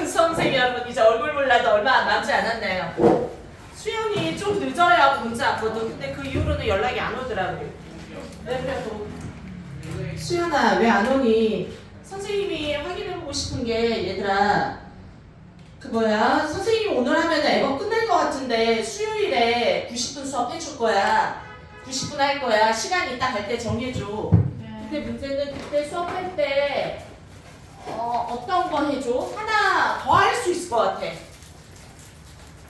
수험생 여러분 이제 얼굴 몰라도 얼마 남지 않았네요. 수영이 좀 늦어야 문자 왔거든. 근데 그 이후로는 연락이 안 오더라고요. 네, 그래도 수연아 왜 안 오니? 선생님이 확인해보고 싶은 게 얘들아 그 뭐야 선생님이 오늘 하면 앨범 끝날 것 같은데 수요일에 90분 수업 해줄 거야. 90분 할 거야. 시간 이따 갈 때 정해줘. 근데 문제는 그때 수업할 때 어떤 거 해줘? 하나 더 할 수 있을 것 같아.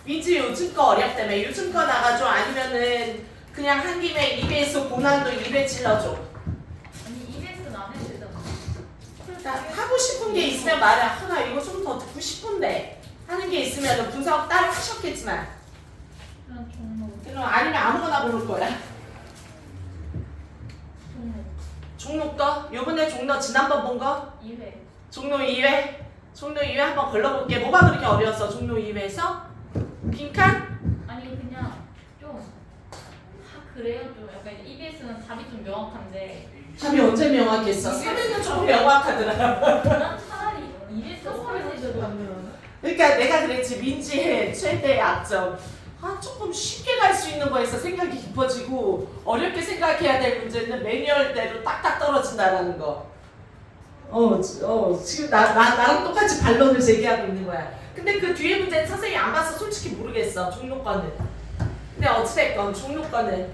민지 요즘 거 어렵다며. 요즘 거 나가줘. 아니면은 그냥 한 김에 EBS 고난도 2회 찔러줘. 아니 EBS는 안 해도 되잖아. 나 하고 싶은 게 있으면 말해. 나 이거 좀 더 듣고 싶은데 하는 게 있으면 분석 따로 하셨겠지만 그냥 종로. 그럼 아니면 아무거나 고를 거야. 종로 거? 요번에 종로 지난번 본 거? 2회. 종로 2회? 종로 2회 한번 걸러볼게. 뭐가 그렇게 어려웠어? 종로 2회에서? 빈칸? 아니 그냥 좀 그래요 좀 약간 이제 EBS는 답이 좀 명확한데 답이 언제 명확했어? 3회는 조금 명확하더라. 난 차라리 EBS가 훨씬 더 그러니까 내가 그랬지. 민지의 최대의 약점. 조금 쉽게 갈 수 있는 거에서 생각이 깊어지고 어렵게 생각해야 될 문제는 매뉴얼대로 딱딱 떨어진다라는 거. 지금 나랑 똑같이 반론을 제기하고 있는 거야. 근데 그 뒤에 문제는 선생님이 안 봐서 솔직히 모르겠어. 종료과는. 근데 어찌됐건 종료과는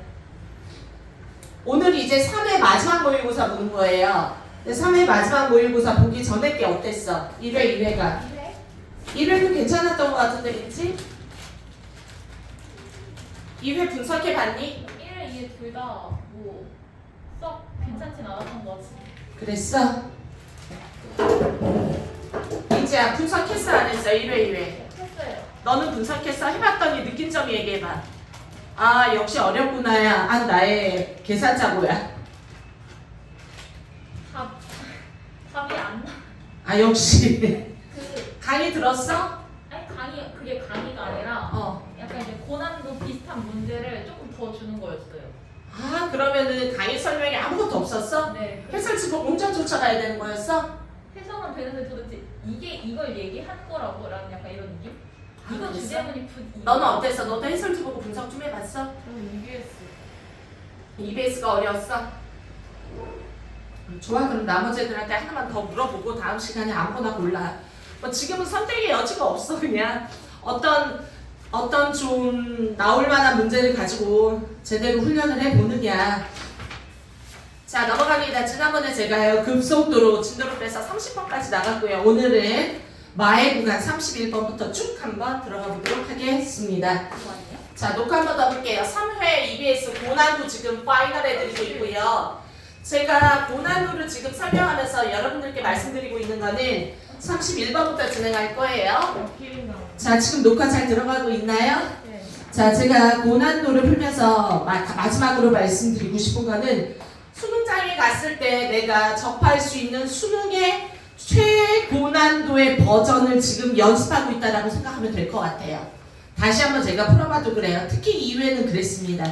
오늘 이제 3회 마지막 모의고사 보는 거예요. 근데 3회 마지막 모의고사 보기 전에 게 어땠어? 1회, 2회가. 2회? 1회는 괜찮았던 것 같은데 그치? 2회 분석해봤니? 1회, 2회 둘 다 뭐 썩 괜찮진 않았던 것 같아. 그랬어? 민지야 분석했어 안 했어? 1회, 2회. 했어요. 너는 분석했어? 해봤더니 느낀 점 얘기해봐. 역시 어렵구나야. 나의 계산자고야. 답이 안 나. 역시. 그 강의 들었어? 아니 그게 강의가 아니라 약간 이제 고난도 비슷한 문제를 조금 더 주는 거였어요. 그러면은 강의 설명이 아무것도 없었어? 네. 해설집을 혼자 쫓아가야 되는 거였어? 해석은 되는데 도대체 이걸 얘기한 거라고? 라는 약간 이런 느낌? 이거 그랬어? 주제문이 너는 어땠어? 너도 해설집 보고 분석 좀 해봤어? 저는 EBS. EBS가 어려웠어? 좋아. 그럼 나머지 애들한테 하나만 더 물어보고 다음 시간에 아무거나 골라. 지금은 선택의 여지가 없어. 그냥 어떤 좀 나올 만한 문제를 가지고 제대로 훈련을 해보느냐. 자, 넘어갑니다. 지난번에 제가요 급속도로 진도를 빼서 30번까지 나갔고요. 오늘은 마의 구간 31번부터 쭉 한번 들어가 보도록 하겠습니다. 그거 아니에요? 자, 녹화 한번 더 볼게요. 3회 EBS 고난도 지금 파이널 해드리고 있고요. 제가 고난도를 지금 설명하면서 여러분들께 말씀드리고 있는 거는 31번부터 진행할 거예요. 자, 지금 녹화 잘 들어가고 있나요? 네. 자, 제가 고난도를 풀면서 마지막으로 말씀드리고 싶은 거는 수능장에 갔을 때 내가 접할 수 있는 수능의 최고난도의 버전을 지금 연습하고 있다라고 생각하면 될 것 같아요. 다시 한번 제가 풀어봐도 그래요. 특히 2회는 그랬습니다.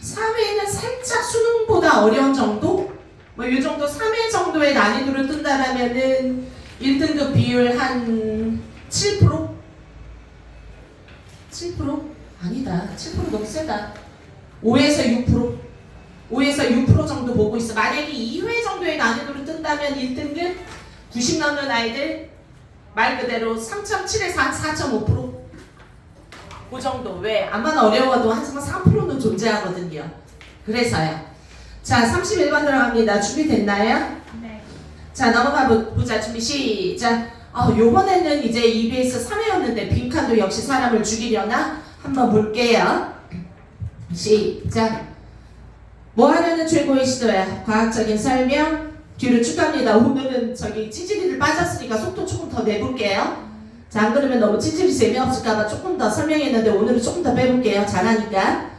3회는 살짝 수능보다 어려운 정도? 이 정도 3회 정도의 난이도를 뜬다라면은 1등급 비율 한 7%? 7%? 아니다. 7% 너무 세다. 5에서 6%? 5에서 6% 정도 보고 있어. 만약에 2회 정도의 난이도를 뜬다면 1등급 90 넘는 아이들 말 그대로 3.7에서 한 4.5%? 그 정도. 왜? 암만 어려워도 항상 3%는 존재하거든요. 그래서요. 자, 31번 들어갑니다. 준비됐나요? 네. 자, 넘어가 보자. 준비 시작. 요번에는 이제 EBS 3회였는데 빈칸도 역시 사람을 죽이려나? 한번 볼게요. 시작. 뭐 하려는 최고의 시도야? 과학적인 설명. 뒤로 쭉 갑니다. 오늘은 찌질이를 빠졌으니까 속도 조금 더 내볼게요. 자, 안 그러면 너무 찌질이 재미없을까봐 조금 더 설명했는데 오늘은 조금 더 빼볼게요. 잘하니까.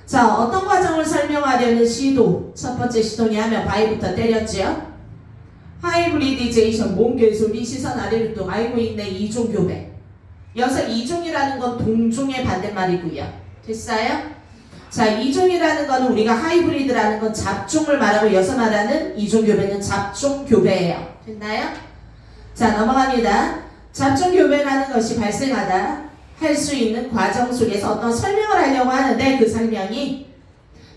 자, 어떤 과정을 설명하려는 시도. 첫 번째 시도냐 하면 바위부터 때렸죠. 하이브리디제이션, 몸 개소리, 시선 아래로 또 알고 있네. 이종교배. 여기서 이종이라는 건 동종의 반대말이고요. 됐어요? 자, 이종이라는 건 우리가 하이브리드라는 건 잡종을 말하고 여기서 말하는 이종교배는 잡종교배예요. 됐나요? 자, 넘어갑니다. 잡종 교배라는 것이 발생하다 할 수 있는 과정 속에서 어떤 설명을 하려고 하는데 그 설명이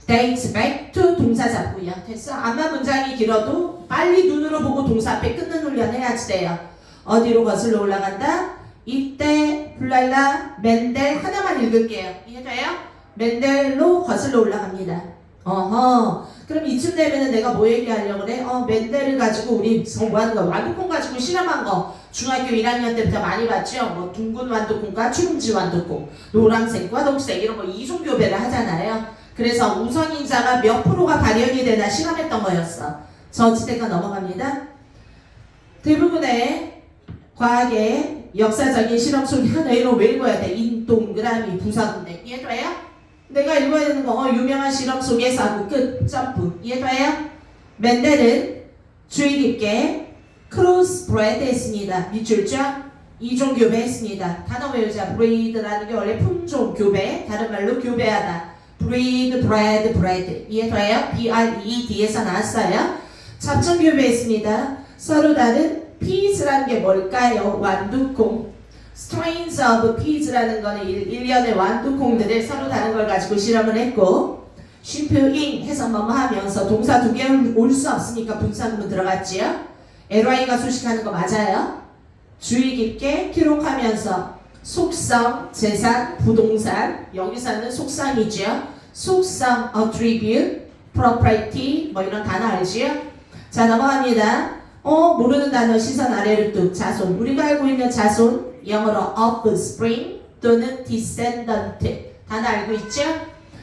dates back to 동사 잡고요. 됐어? 암만 문장이 길어도 빨리 눈으로 보고 동사 앞에 끊는 훈련을 해야지 돼요. 어디로 거슬러 올라간다? 이때 블랄라 멘델 하나만 읽을게요. 이해돼요? 멘델로 거슬러 올라갑니다. 어허. 그럼 이쯤 되면은 내가 뭐 얘기하려고 그래? 멘델을 가지고 우리 뭐 하는 거? 완두콩 가지고 실험한 거 중학교 1학년 때부터 많이 봤죠? 뭐 둥근 완두콩과 주름지 완두콩, 노란색과 녹색 이런 거 이중교배를 하잖아요. 그래서 우선인자가 몇 프로가 발현이 되나 실험했던 거였어. 저 어찌됐건 넘어갑니다. 대부분의 과학의 역사적인 실험 속에 하나로 왜 읽어야 돼? 동그라미 부사군데 이해돼요? 내가 읽어야 되는 거 유명한 실험 속에서 하고 끝 점프 이해돼요? 멘델은 주의 깊게 크로스 브레드 했습니다. 밑줄 쫙 이종 교배 했습니다. 단어 외우자. 브레이드라는 게 원래 품종 교배, 다른 말로 교배하다. 브레이드, 브레드, 브레드 이해돼요? B-R-E-D에서 나왔어요. 잡종 교배했습니다. 서로 다른 peas라는 게 뭘까요? 완두콩. strains of peas라는 거는 일련의 완두콩들을 서로 다른 걸 가지고 실험을 했고 shaping 해서 뭐뭐 하면서 동사 두 개 올 수 없으니까 분사구문 들어갔지요? ly가 수식하는 거 맞아요? 주의 깊게 기록하면서 속성, 재산, 부동산 여기서는 속성이죠. 속성, attribute, property 뭐 이런 단어 알지요? 자 넘어갑니다. 모르는 단어 시선 아래로 뚝 자손 우리가 알고 있는 자손 영어로 offspring 또는 descendant 단어 알고 있죠?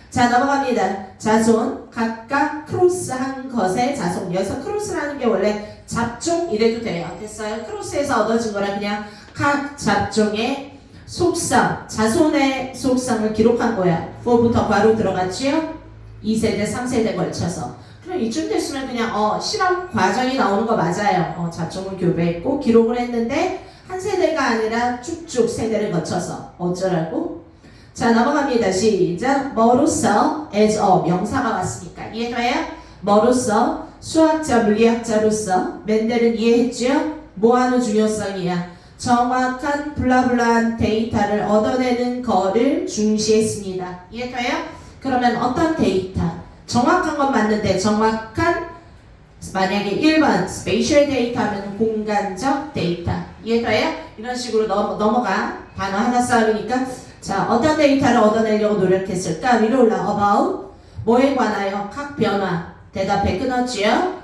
자 넘어갑니다. 자손 각각 크로스한 것의 자손 여기서 크로스라는 게 원래 잡종 이래도 돼요. 됐어요? 크로스에서 얻어진 거라 그냥 각 잡종의 속성 자손의 속성을 기록한 거야. 4부터 괄호 들어갔지요? 2세대 3세대 걸쳐서 그럼 이쯤 됐으면 그냥 실험 과정이 나오는 거 맞아요. 잡종을 교배했고 기록을 했는데 한 세대가 아니라 쭉쭉 세대를 거쳐서 어쩌라고? 자 넘어갑니다. 시작. 뭐로서 as a 명사가 왔으니까 이해돼요? 뭐로서 수학자 물리학자로서 멘델은 이해했죠? 뭐하는 중요성이야? 정확한 블라블라한 데이터를 얻어내는 거를 중시했습니다. 이해돼요? 그러면 어떤 데이터? 정확한 건 맞는데 정확한 만약에 1번 스페이셜 데이터 하면 공간적 데이터 이해돼요? 이런 식으로 넘어가 단어 하나 쌓으니까 자 어떤 데이터를 얻어내려고 노력했을까? 위로 올라 about 뭐에 관하여? 각 변화 대답해 끊었지요?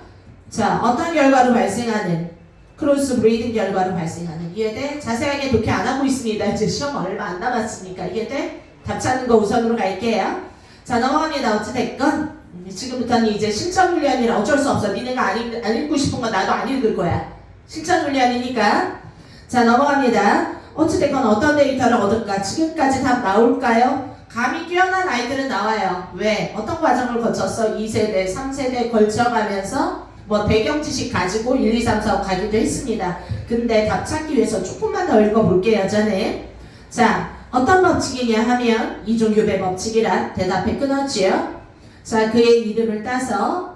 자 어떤 결과로 발생하는 크로스 브리딩 결과로 발생하는 이해돼? 자세하게 독해 안 하고 있습니다. 이제 시험 얼마 안 남았으니까 이해돼? 답 찾는 거 우선으로 갈게요. 자 넘어갑니다. 어찌됐건 지금부터는 이제 실전 훈련이라 어쩔 수 없어. 니네가 안 읽고 싶은 거 나도 안 읽을 거야. 실전 훈련이니까. 자 넘어갑니다. 어찌됐건 어떤 데이터를 얻을까? 지금까지 답 나올까요? 감이 뛰어난 아이들은 나와요. 왜? 어떤 과정을 거쳤어? 2세대, 3세대 걸쳐가면서 뭐 배경 지식 가지고 1, 2, 3, 4 가기도 했습니다. 근데 답 찾기 위해서 조금만 더 읽어볼게요. 전에. 자 어떤 법칙이냐 하면 이종교배 법칙이란 대답해 끊었지요. 자 그의 이름을 따서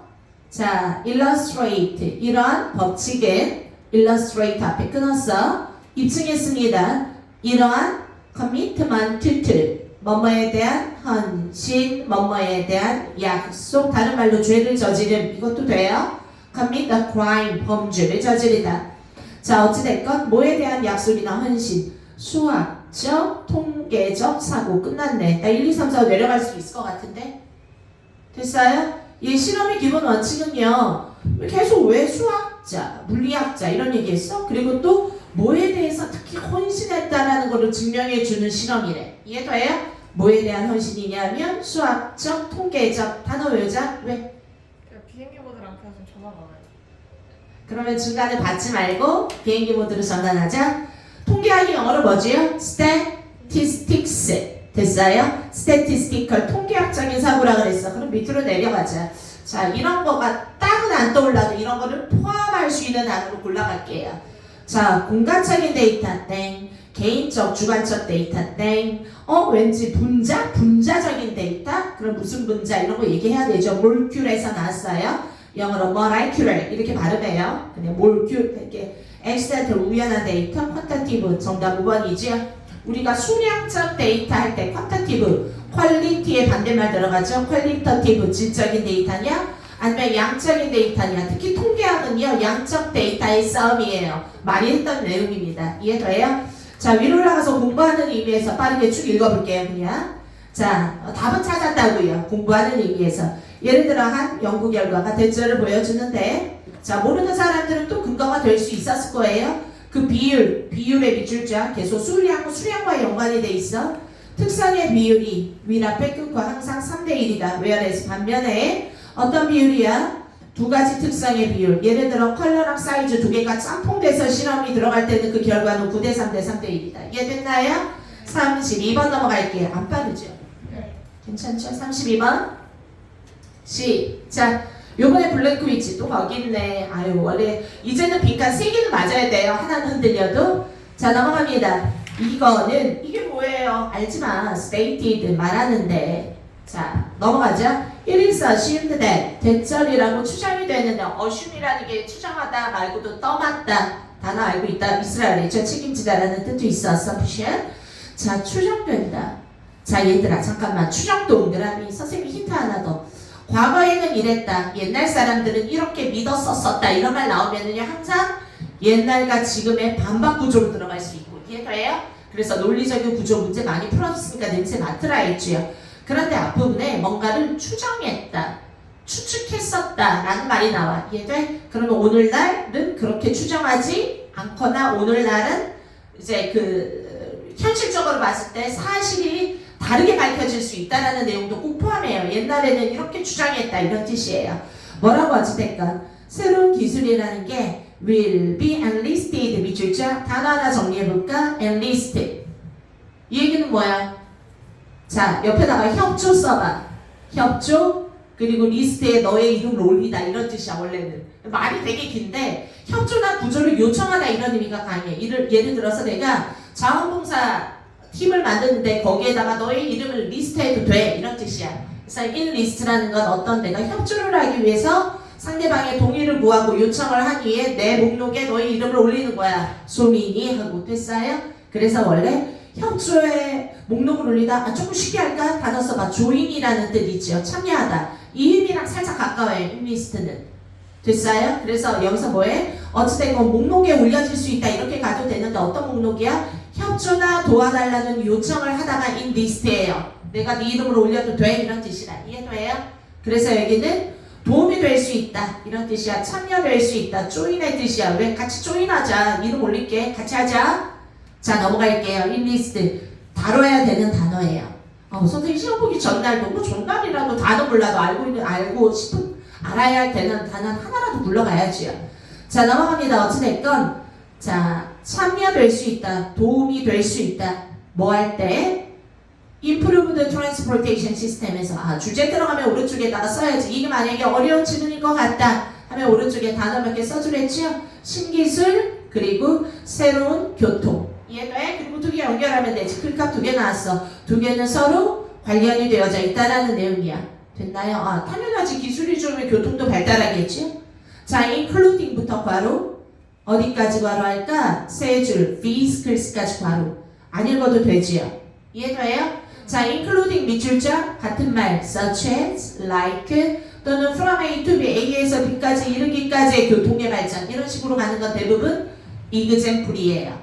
자 illustrate 이러한 법칙은 illustrate 앞에 끊었어. 입증했습니다. 이러한 commitment to 뭐뭐에 대한 헌신 뭐뭐에 대한 약속 다른 말로 죄를 저지름 이것도 돼요. commit a crime 범죄를 저지르다. 자 어찌됐건 뭐에 대한 약속이나 헌신 수학적 통계적 사고 끝났네. 나 1, 2, 3, 4 내려갈 수 있을 것 같은데 됐어요? 이 실험의 기본 원칙은요 계속 왜 수학자 물리학자 이런 얘기했어? 그리고 또 뭐에 대해서 특히 헌신했다라는 것을 증명해주는 실험이래. 이해돼요? 뭐에 대한 헌신이냐면 수학적 통계적 단어 외우자. 왜? 비행기 모드랑 그냥 좀 전화 받아요. 그러면 중간에 받지 말고 비행기 모드로 전환하자. 통계학이 영어로 뭐지요? statistics 됐어요? statistical 통계학적인 사고라 그랬어. 그럼 밑으로 내려가자. 자 이런 거가 딱은 안 떠올라도 이런 거를 포함할 수 있는 단어로 골라갈게요. 자 공간적인 데이터 땡 개인적 주관적 데이터 땡 왠지 분자적인 데이터 그럼 무슨 분자 이런 거 얘기해야 되죠. 몰큘에서 나왔어요. 영어로 molecular 이렇게 발음해요. 그냥 몰큘 이렇게 엑스텐트 우연한 데이터, 퀀타티브 정답 5번이죠. 우리가 수량적 데이터 할 때 퀀타티브, 퀄리티의 반대말 들어가죠. 퀄리터티브 질적인 데이터냐 아니면 양적인 데이터냐. 특히 통계학은요 양적 데이터의 싸움이에요. 많이 했던 내용입니다. 이해돼요? 자, 위로 올라가서 공부하는 의미에서 빠르게 쭉 읽어볼게요. 그냥 자, 답은 찾았다고요. 공부하는 의미에서. 예를 들어 한 연구 결과가 대절을 보여주는데, 자, 모르는 사람들은 또 근거가 될 수 있었을 거예요. 그 비율의 밑줄자 계속 수량과 연관이 돼 있어. 특성의 비율이 윗 앞에 끝과 항상 3대1이다. whereas 반면에 어떤 비율이야? 두 가지 특성의 비율. 예를 들어 컬러랑 사이즈 두 개가 짬뽕돼서 실험이 들어갈 때는 그 결과는 9대 3대 3대1이다. 이해됐나요? 32번 넘어갈게요. 안 빠르죠? 네. 괜찮죠? 32번 시작. 요번에 블랙 퀴즈 또 거기 있네. 아유, 원래 이제는 빈칸 3개는 맞아야 돼요. 하나는 흔들려도. 자, 넘어갑니다. 이거는 이게 뭐예요? 알지마. stated 말하는데. 자, 넘어가죠. It is assumed that 대절이라고 추정이 되는데 assume이라는 게 추정하다 말고도 떠맡다 단어 알고 있다. 이스라엘이죠. 책임지다라는 뜻도 있어. assumption. 자, 추정된다. 자, 얘들아 잠깐만. 추정 동그라미. 선생님이 힌트 하나 더. 과거에는 이랬다. 옛날 사람들은 이렇게 믿었었다. 이런 말 나오면은요 항상 옛날과 지금의 반박 구조로 들어갈 수 있고. 이해돼요? 그래서 논리적인 구조 문제 많이 풀었으니까 냄새 맡으라 했지요. 그런데 앞부분에 뭔가를 추정했다, 추측했었다 라는 말이 나와. 이해돼? 그러면 오늘날은 그렇게 추정하지 않거나 오늘날은 이제 그 현실적으로 봤을 때 사실이 다르게 밝혀질 수 있다라는 내용도 꼭 포함해요. 옛날에는 이렇게 추정했다 이런 뜻이에요. 뭐라고 어찌됐건 새로운 기술이라는 게 will be enlisted 밑줄자 단어 하나 정리해볼까? enlisted 이 얘기는 뭐야? 자, 옆에다가 협조 써봐. 협조 그리고 리스트에 너의 이름을 올리다 이런 뜻이야. 원래는 말이 되게 긴데 협조나 구조를 요청하다 이런 의미가 강해. 예를 들어서 내가 자원봉사 팀을 만드는데 거기에다가 너의 이름을 리스트해도 돼 이런 뜻이야. 그래서 인리스트라는 건 어떤 내가 협조를 하기 위해서 상대방의 동의를 구하고 요청을 하기 위해 내 목록에 너의 이름을 올리는 거야. 소민이 하고 됐어요? 그래서 원래 협조에 목록을 올리다 조금 쉽게 할까? 단어 써봐. 조인이라는 뜻이죠. 참여하다. 이 의미랑 살짝 가까워요. 인리스트는. 됐어요? 그래서 여기서 뭐해? 어찌된 건 목록에 올려질 수 있다 이렇게 가도 되는데 어떤 목록이야? 협조나 도와달라는 요청을 하다가 인 리스트예요. 내가 네 이름을 올려도 돼 이런 뜻이라. 이해돼요? 그래서 여기는 도움이 될 수 있다 이런 뜻이야. 참여될 수 있다. 조인의 뜻이야. 왜? 같이 조인하자. 이름 올릴게. 같이 하자. 자, 넘어갈게요. 인 리스트 다뤄야 되는 단어예요. 선생님 시험 보기 전날도 뭐 전날이라도 단어 몰라도 알고 싶은 알아야 할 되는 단어 하나라도 불러가야지요. 자, 넘어갑니다. 어찌됐건 자, 참여될 수 있다. 도움이 될 수 있다. 뭐 할 때? Improved Transportation System에서 주제 들어가면 오른쪽에다가 써야지. 이게 만약에 어려운 질문인 것 같다 하면 오른쪽에 단어 몇 개 써주랬죠? 신기술 그리고 새로운 교통. 이해돼? 그리고 두 개 연결하면 되지. 클값 두 개 나왔어. 두 개는 서로 관련이 되어져 있다라는 내용이야. 됐나요? 당연하지. 기술이 좋으면 교통도 발달하겠지. 자, including부터 괄호 어디까지 괄호 할까? 세 줄 vehicles까지 괄호 안 읽어도 되지요. 이해돼요? 자, including 밑줄자 같은 말 such as, like 또는 from A to B, A에서 B까지 이르기까지의 교통의 발전 이런 식으로 가는 건 대부분 example이에요.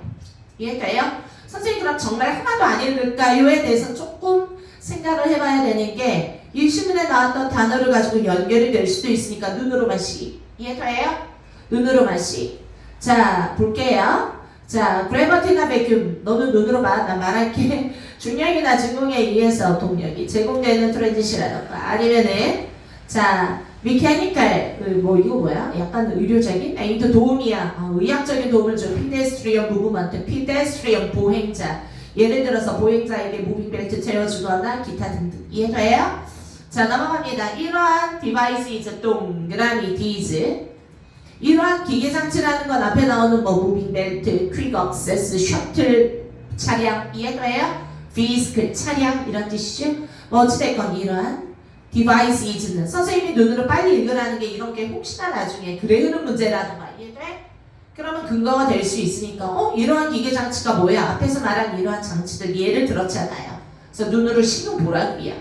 이해돼요? 선생님 그럼 정말 하나도 안 읽을까요?에 대해서 조금 생각을 해봐야 되는 게 이 신문에 나왔던 단어를 가지고 연결이 될 수도 있으니까 눈으로만 씩. 이해돼요? 눈으로만 씩. 자, 볼게요. 자, 그래버티나 베큐um 너는 눈으로 봐. 나 말할게. 중력이나 진공에 의해서 동력이 제공되는 트랜지시라던가 아니면은 자, 미케니컬 뭐 이거 뭐야? 약간 의료적인? 에이드 도움이야. 의학적인 도움을 줘. 피데스트리언 무브먼트, 피데스트리언 보행자. 예를 들어서 보행자에게 무빙벨트 채워주거나 기타 등등. 이해돼요? 자, 넘어갑니다. 이러한 디바이스 동그라미 디즈 이러한 기계장치라는 건 앞에 나오는 뭐 무빙벨트, 퀵 억세스, 셔틀 차량 이해돼요? 비스클 차량 이런 뜻이죠? 뭐 어찌됐건 이러한 디바이스는 선생님이 눈으로 빨리 읽으라는 게 이런 게 혹시나 나중에 글에 흐른 문제라던가 이해돼? 그러면 근거가 될 수 있으니까 이러한 기계 장치가 뭐야? 앞에서 말한 이러한 장치들 예를 들었잖아요. 그래서 눈으로 신경 보라고요.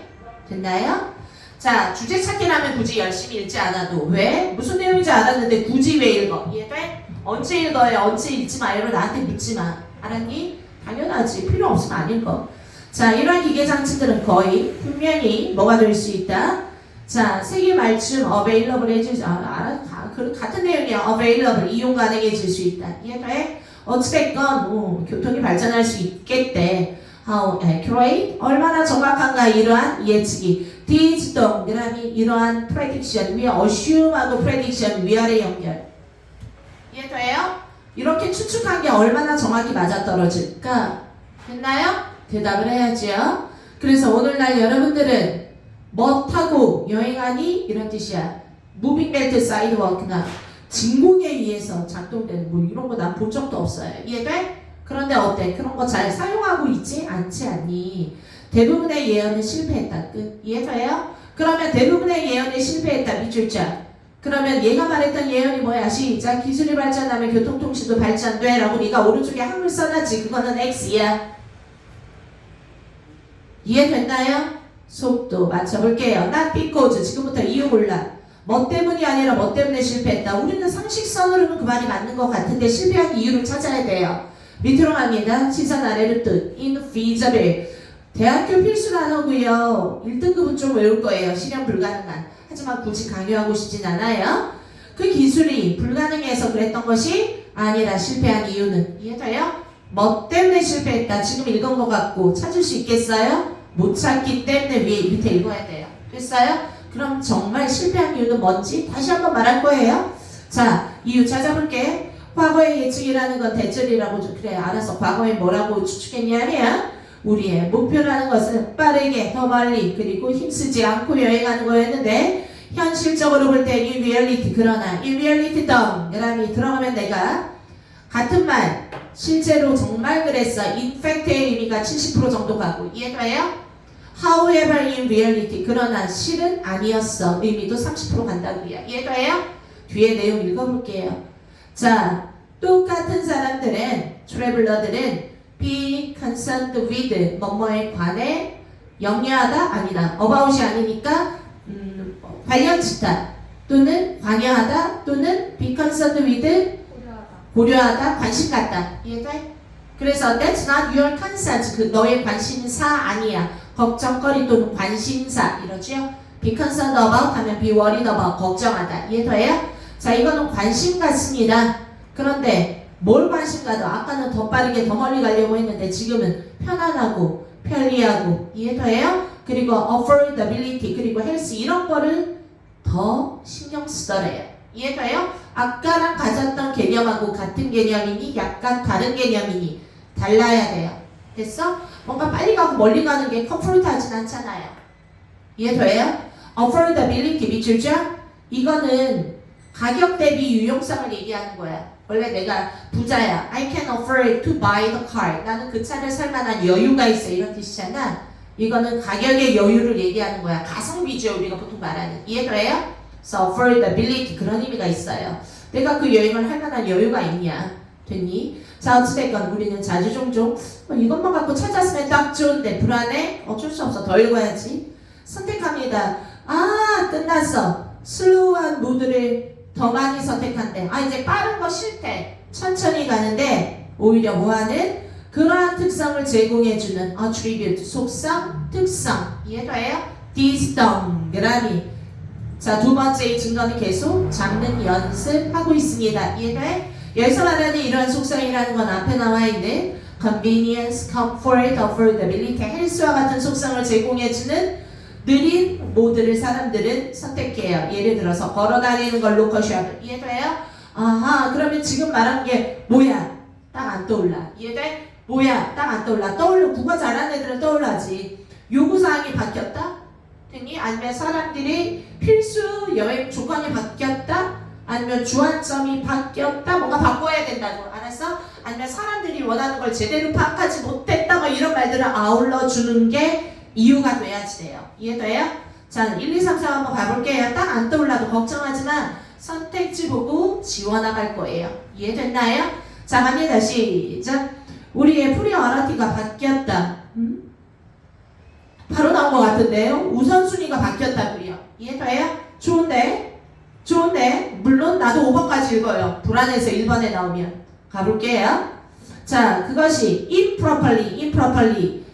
됐나요? 자, 주제 찾기라면 굳이 열심히 읽지 않아도 왜? 무슨 내용인지 알았는데 굳이 왜 읽어? 이해돼? 언제 읽어요? 언제 읽지 마요로 나한테 묻지 마. 알았니? 당연하지. 필요 없으면 안 읽어. 자, 이러한 기계 장치들은 거의 분명히 뭐가 될 수 있다? 자, 세계 말쯤 available 해줄 수, 같은 내용이야. available, 이용 가능해질 수 있다. 이해돼? 어찌됐건, 교통이 발전할 수 있겠대. How accurate? 얼마나 정확한가 이러한 예측이. These 동그라미 이러한 prediction, assume하고 prediction 위아래 연결. 이해돼요? 이렇게 추측한 게 얼마나 정확히 맞아떨어질까? 됐나요? 대답을 해야지요. 그래서 오늘날 여러분들은 뭐 타고 여행하니? 이런 뜻이야. 무빙 벨트 사이드워크나 진공에 의해서 작동되는 뭐 이런 거 난 본 적도 없어요. 이해돼? 그런데 어때? 그런 거 잘 사용하고 있지 않지 않니? 대부분의 예언은 실패했다. 끝. 이해돼요? 그러면 대부분의 예언이 실패했다. 밑줄 자. 그러면 얘가 말했던 예언이 뭐야? 시작. 기술이 발전하면 교통통신도 발전돼 라고 네가 오른쪽에 한글 써놨지. 그거는 X야. 이해됐나요? 속도 맞춰볼게요. not because. 지금부터 이유 몰라. 뭐 때문이 아니라 뭐 때문에 실패했다. 우리는 상식선으로는 그 말이 맞는 것 같은데 실패한 이유를 찾아야 돼요. 밑으로 갑니다. 시선 아래로 뜻. infeasible. 대학교 필수는 안 하고요. 1등급은 좀 외울 거예요. 실현 불가능한. 하지만 굳이 강요하고 싶진 않아요. 그 기술이 불가능해서 그랬던 것이 아니라 실패한 이유는 이해돼요? 뭐 때문에 실패했다. 지금 읽은 것 같고 찾을 수 있겠어요? 못 찾기 때문에 밑에 읽어야 돼요. 됐어요? 그럼 정말 실패한 이유는 뭔지 다시 한번 말할 거예요. 자, 이유 찾아볼게. 과거의 예측이라는 건 대절이라고 그래 알아서 과거에 뭐라고 추측했냐면 우리의 목표라는 것은 빠르게 더 멀리 그리고 힘쓰지 않고 여행하는 거였는데 현실적으로 볼 때 이 리얼리티 그러나 이 리얼리티 동그라미 들어가면 내가 같은 말 실제로 정말 그랬어. in fact의 의미가 70% 정도 가고 이해돼요? However in reality 그러나 실은 아니었어. 의미도 30% 간다고요. 이해돼요? 뒤에 내용 읽어볼게요. 자, 똑같은 사람들은 트래블러들은 be concerned with 뭐뭐에 관해 염려하다 아니다. about이 아니니까 관련치다 또는 관여하다 또는 be concerned with 고려하다 관심 갖다. 이해돼? 그래서 that's not your concern. 그 너의 관심사 아니야. 걱정거리 또는 관심사 이러죠. be concerned about 하면 be worried about 걱정하다. 이해돼요? 자, 이거는 관심 같습니다. 그런데 뭘 관심 가도 아까는 더 빠르게 더 멀리 가려고 했는데 지금은 편안하고 편리하고 이해돼요? 그리고 affordability 그리고 health 이런 거를 더 신경 쓰더래요. 이해돼요? 아까랑 가졌던 개념하고 같은 개념이니 약간 다른 개념이니 달라야 돼요. 됐어? 뭔가 빨리 가고 멀리 가는 게 컴포트하진 않잖아요. 이해돼요? affordability 밑줄죠? 이거는 가격 대비 유용성을 얘기하는 거야. 원래 내가 부자야. I can afford to buy the car. 나는 그 차를 살 만한 여유가 있어. 이런 뜻이잖아. 이거는 가격의 여유를 얘기하는 거야. 가성비죠. 우리가 보통 말하는. 이해돼요? So affordability 그런 의미가 있어요. 내가 그 여행을 할 만한 여유가 있냐? 됐니? 자, 어찌됐건 우리는 자주 종종 이것만 갖고 찾았으면 딱 좋은데 불안해? 어쩔 수 없어. 더 읽어야지. 선택합니다. 아, 끝났어. 슬로우한 모드를 더 많이 선택한대. 아, 이제 빠른 거 싫대. 천천히 가는데 오히려 뭐하는? 그러한 특성을 제공해주는 attribute, 속성, 특성. 이해돼요? this 동그라미. 자, 두 번째의 증거는 계속 잡는 연습하고 있습니다. 이해돼? 여기서 말하는 이러한 속성이라는 건 앞에 나와 있는 convenience, comfort, affordability, 헬스와 같은 속성을 제공해주는 느린 모드를 사람들은 선택해요. 예를 들어서 걸어다니는 걸 로컬샵. 이해돼요? 아하, 그러면 지금 말한 게 뭐야? 딱 안 떠올라. 이해돼? 뭐야? 딱 안 떠올라. 떠올려. 국어 잘하는 애들은 떠올라지. 요구사항이 바뀌었다? 됐니? 아니면 사람들이 필수 여행 조건이 바뀌었다? 아니면 주안점이 바뀌었다? 뭔가 바꿔야 된다고. 알았어? 아니면 사람들이 원하는 걸 제대로 파악하지 못했다? 뭐 이런 말들을 아울러 주는 게 이유가 돼야지 돼요. 이해돼요? 자, 1, 2, 3, 4 한번 가볼게요. 딱 안 떠올라도 걱정하지 마. 선택지 보고 지워나갈 거예요. 이해됐나요? 자, 갑니다. 시작. 우리의 프리어리티가 바뀌었다. 바로 나온 것 같은데요. 우선순위가 바뀌었다고요. 이해돼요? 좋은데? 좋은데? 물론 나도 5번까지 읽어요. 불안해서 1번에 나오면. 가볼게요. 자, 그것이 improperly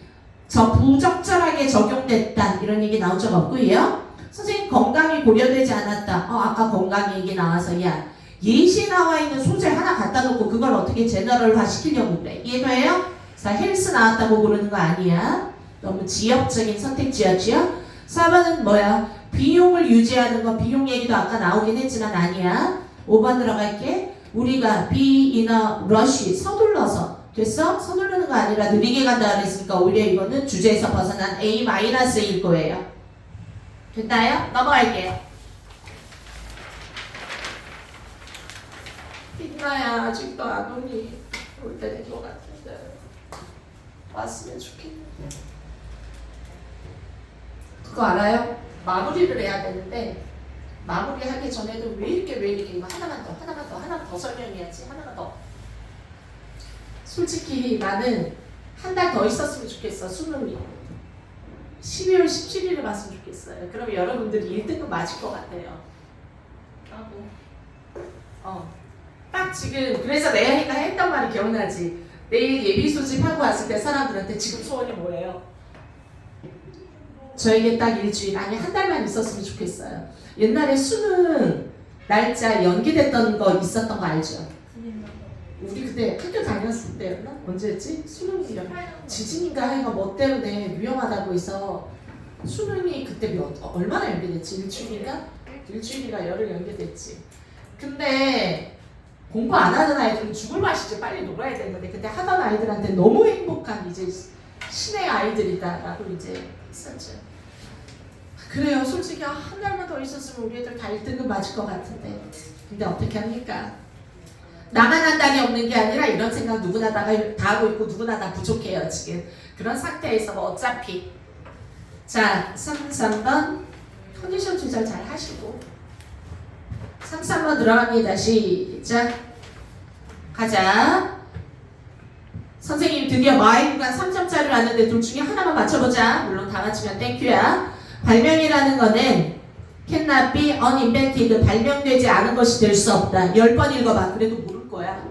부적절하게 적용됐다. 이런 얘기 나온 적 없고요. 선생님 건강이 고려되지 않았다. 아까 건강 얘기 나와서 야 예시에 나와 있는 소재 하나 갖다 놓고 그걸 어떻게 제너럴화 시키려고 그래. 이해돼요? 자, 헬스 나왔다고 고르는 거 아니야. 너무 지역적인 선택지였지요. 4번은 뭐야? 비용을 유지하는 거. 비용 얘기도 아까 나오긴 했지만 아니야. 5번 들어갈게. 우리가 be in a rush 서둘러서 됐어? 서두르는 거 아니라 느리게 간다 그랬으니까 오히려 이거는 주제에서 벗어난 A-일 거예요. 됐나요? 넘어갈게요. 빛나야 아직도 안 오니 올 때 된 것 같은데 왔으면 좋겠는데. 그거 알아요? 마무리를 해야 되는데 마무리하기 전에도 왜 이렇게 이거 하나만 더 설명해야지. 하나만 더. 솔직히 나는 한 달 더 있었으면 좋겠어. 수능이 12월 17일에 봤으면 좋겠어요. 그럼 여러분들이 1등급 맞을 것 같아요. 나도. 딱 지금 그래서 내가 했던 말이 기억나지. 내일 예비 소집하고 왔을 때 사람들한테 지금 소원이 뭐예요? 저에게 딱 일주일 아니 한 달만 있었으면 좋겠어요. 옛날에 수능 날짜 연기됐던 거 있었던 거 알죠? 우리 그때 학교 다녔을 때였나? 언제였지? 수능이 지진인가 하여가 뭐 때문에 위험하다고 해서 수능이 그때 얼마나 연기됐지? 일주일인가 열흘 연기됐지. 근데 공부 안 하는 아이들은 죽을 맛이지 빨리 놀아야 되는데 근데 하던 아이들한테 너무 행복한 이제 신의 아이들이다라고 이제 했었죠. 그래요. 솔직히 한 달만 더 있었으면 우리 애들 다 1등급 맞을 것 같은데 근데 어떻게 합니까? 나만 한다니 없는 게 아니라 이런 생각 누구나 다 하고 있고 누구나 다 부족해요 지금. 그런 상태에서 뭐 어차피 자 3번 컨디션 조절 잘 하시고 3번 들어갑니다. 시작. 가자. 선생님 드디어 마이구간 3점짜리를 왔는데 둘 중에 하나만 맞춰보자. 물론 다 맞추면 땡큐야. 발명이라는 거는 cannot be uninvented. 발명되지 않은 것이 될 수 없다. 10번 읽어봐. 그래도 모를 거야.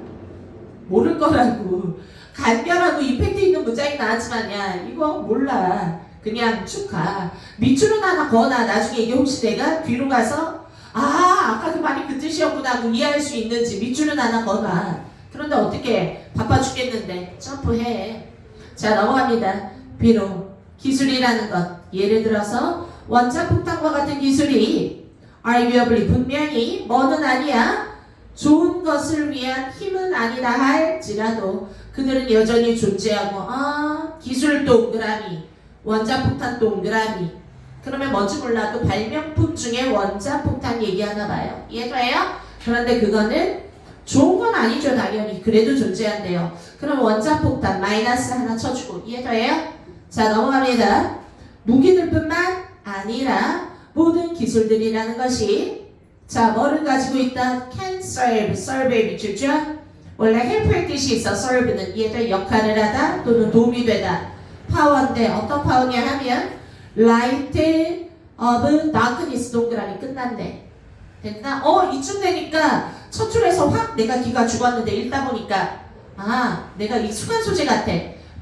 모를 거라고. 간결하고 이펙트 있는 문장이 나왔지만 야 이거 몰라. 그냥 축하. 밑줄은 하나 거나 나중에 이게 혹시 내가 뒤로 가서 아까 그 말이 그 뜻이었구나 하고 이해할 수 있는지 밑줄은 하나 거나. 그런데 어떻게 바빠 죽겠는데 점프해. 자 넘어갑니다. 비록 기술이라는 것 예를 들어서 원자폭탄과 같은 기술이 arguably 분명히 뭐는 아니야 좋은 것을 위한 힘은 아니다 할지라도 그들은 여전히 존재하고 기술 동그라미 원자폭탄 동그라미 그러면 뭔지 몰라도 발명품 중에 원자폭탄 얘기하나 봐요. 이해돼요? 그런데 그거는 좋은 건 아니죠 당연히. 그래도 존재한대요. 그럼 원자폭탄 마이너스 하나 쳐주고. 이해돼요? 자 넘어갑니다. 무기들뿐만 아니라 모든 기술들이라는 것이 자 뭐를 가지고 있다? can serve의 밑줄죠? 원래 help의 뜻이 있어. serve는 이해돼? 역할을 하다 또는 도움이 되다. 파워인데 어떤 파워냐 하면 light of darkness 동그라미 끝났네. 됐나? 이쯤 되니까 첫 줄에서 확 내가 기가 죽었는데 읽다 보니까 내가 익숙한 소재 같아.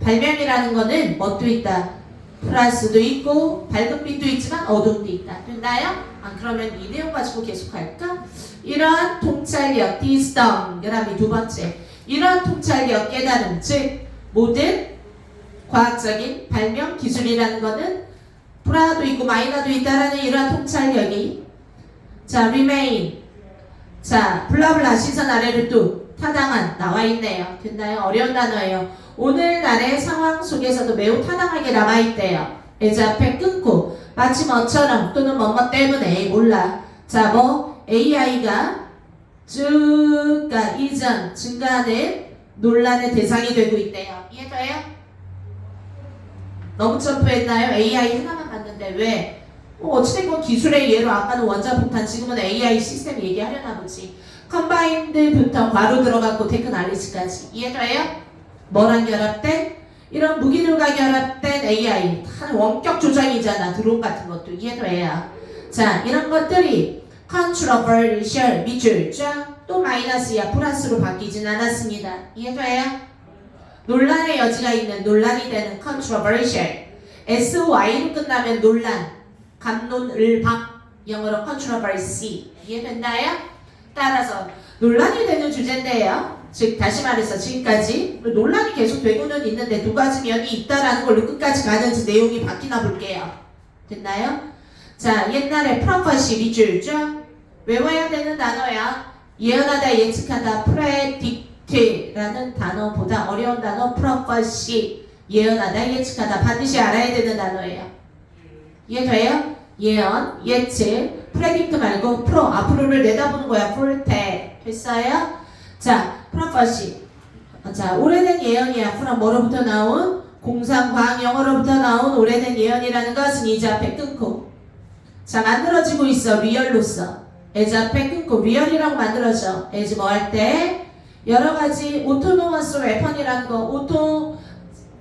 발명이라는 거는 뭣도 있다. 플러스도 있고 밝은 빛도 있지만 어두움도 있다. 됐나요? 그러면 이 내용 가지고 계속 할까? 이러한 통찰력, 동그라미 두 번째. 이러한 통찰력, 깨달음, 즉 모든 과학적인 발명 기술이라는 거는 플러스도 있고 마이너도 있다라는 이러한 통찰력이 자 remain 자 블라블라 시선 아래를 뚝 타당한 나와 있네요. 됐나요? 어려운 단어예요. 오늘날의 상황 속에서도 매우 타당하게 나와 있대요. 예제 앞에 끊고 마치 뭐처럼 또는 뭐뭐 때문에 몰라. 자 뭐 AI가 이전 증가하는 논란의 대상이 되고 있대요. 이해돼요? 너무 점프했나요? AI 하나만 봤는데 왜? 어찌됐건 기술의 예로 아까는 원자폭탄, 지금은 AI 시스템 얘기하려나 보지. 컴바인드부터 괄호 들어갔고 테크놀리지까지 이해돼요? 뭐랑 결합된? 이런 무기들과 결합된 AI 다 원격 조정이잖아. 드론 같은 것도 이해돼요? 자, 이런 것들이 controversial 미줄자 또 마이너스야 플러스로 바뀌진 않았습니다. 이해돼요? 논란의 여지가 있는 논란이 되는 controversial sy로 끝나면 논란 갑론을박 영어로 controversy 이해됐나요? 따라서 논란이 되는 주제인데요. 즉 다시 말해서 지금까지 논란이 계속 되고는 있는데 두 가지 면이 있다라는 걸로 끝까지 가는지 내용이 바뀌나 볼게요. 됐나요? 자, 옛날에 프로퍼시 미줄죠? 외워야 되는 단어야. 예언하다, 예측하다, predict라는 단어보다 어려운 단어 프로퍼시. 예언하다, 예측하다 반드시 알아야 되는 단어예요. 이해돼요? 예언, 예측, predict 말고 pro, 앞으로를 내다보는 거야. foretell. 됐어요? 자, 프로퍼시. 자, 오래된 예언이야. from 뭐로부터 나온? 공상과학 영어로부터 나온 오래된 예언이라는 것은 이제 앞에 끊고 자, 만들어지고 있어. 리얼로서. as 앞에 끊고 리얼이라고 만들어져. as 뭐 할 때? 여러 가지 오토노머스 웨펀이라는 거. 오토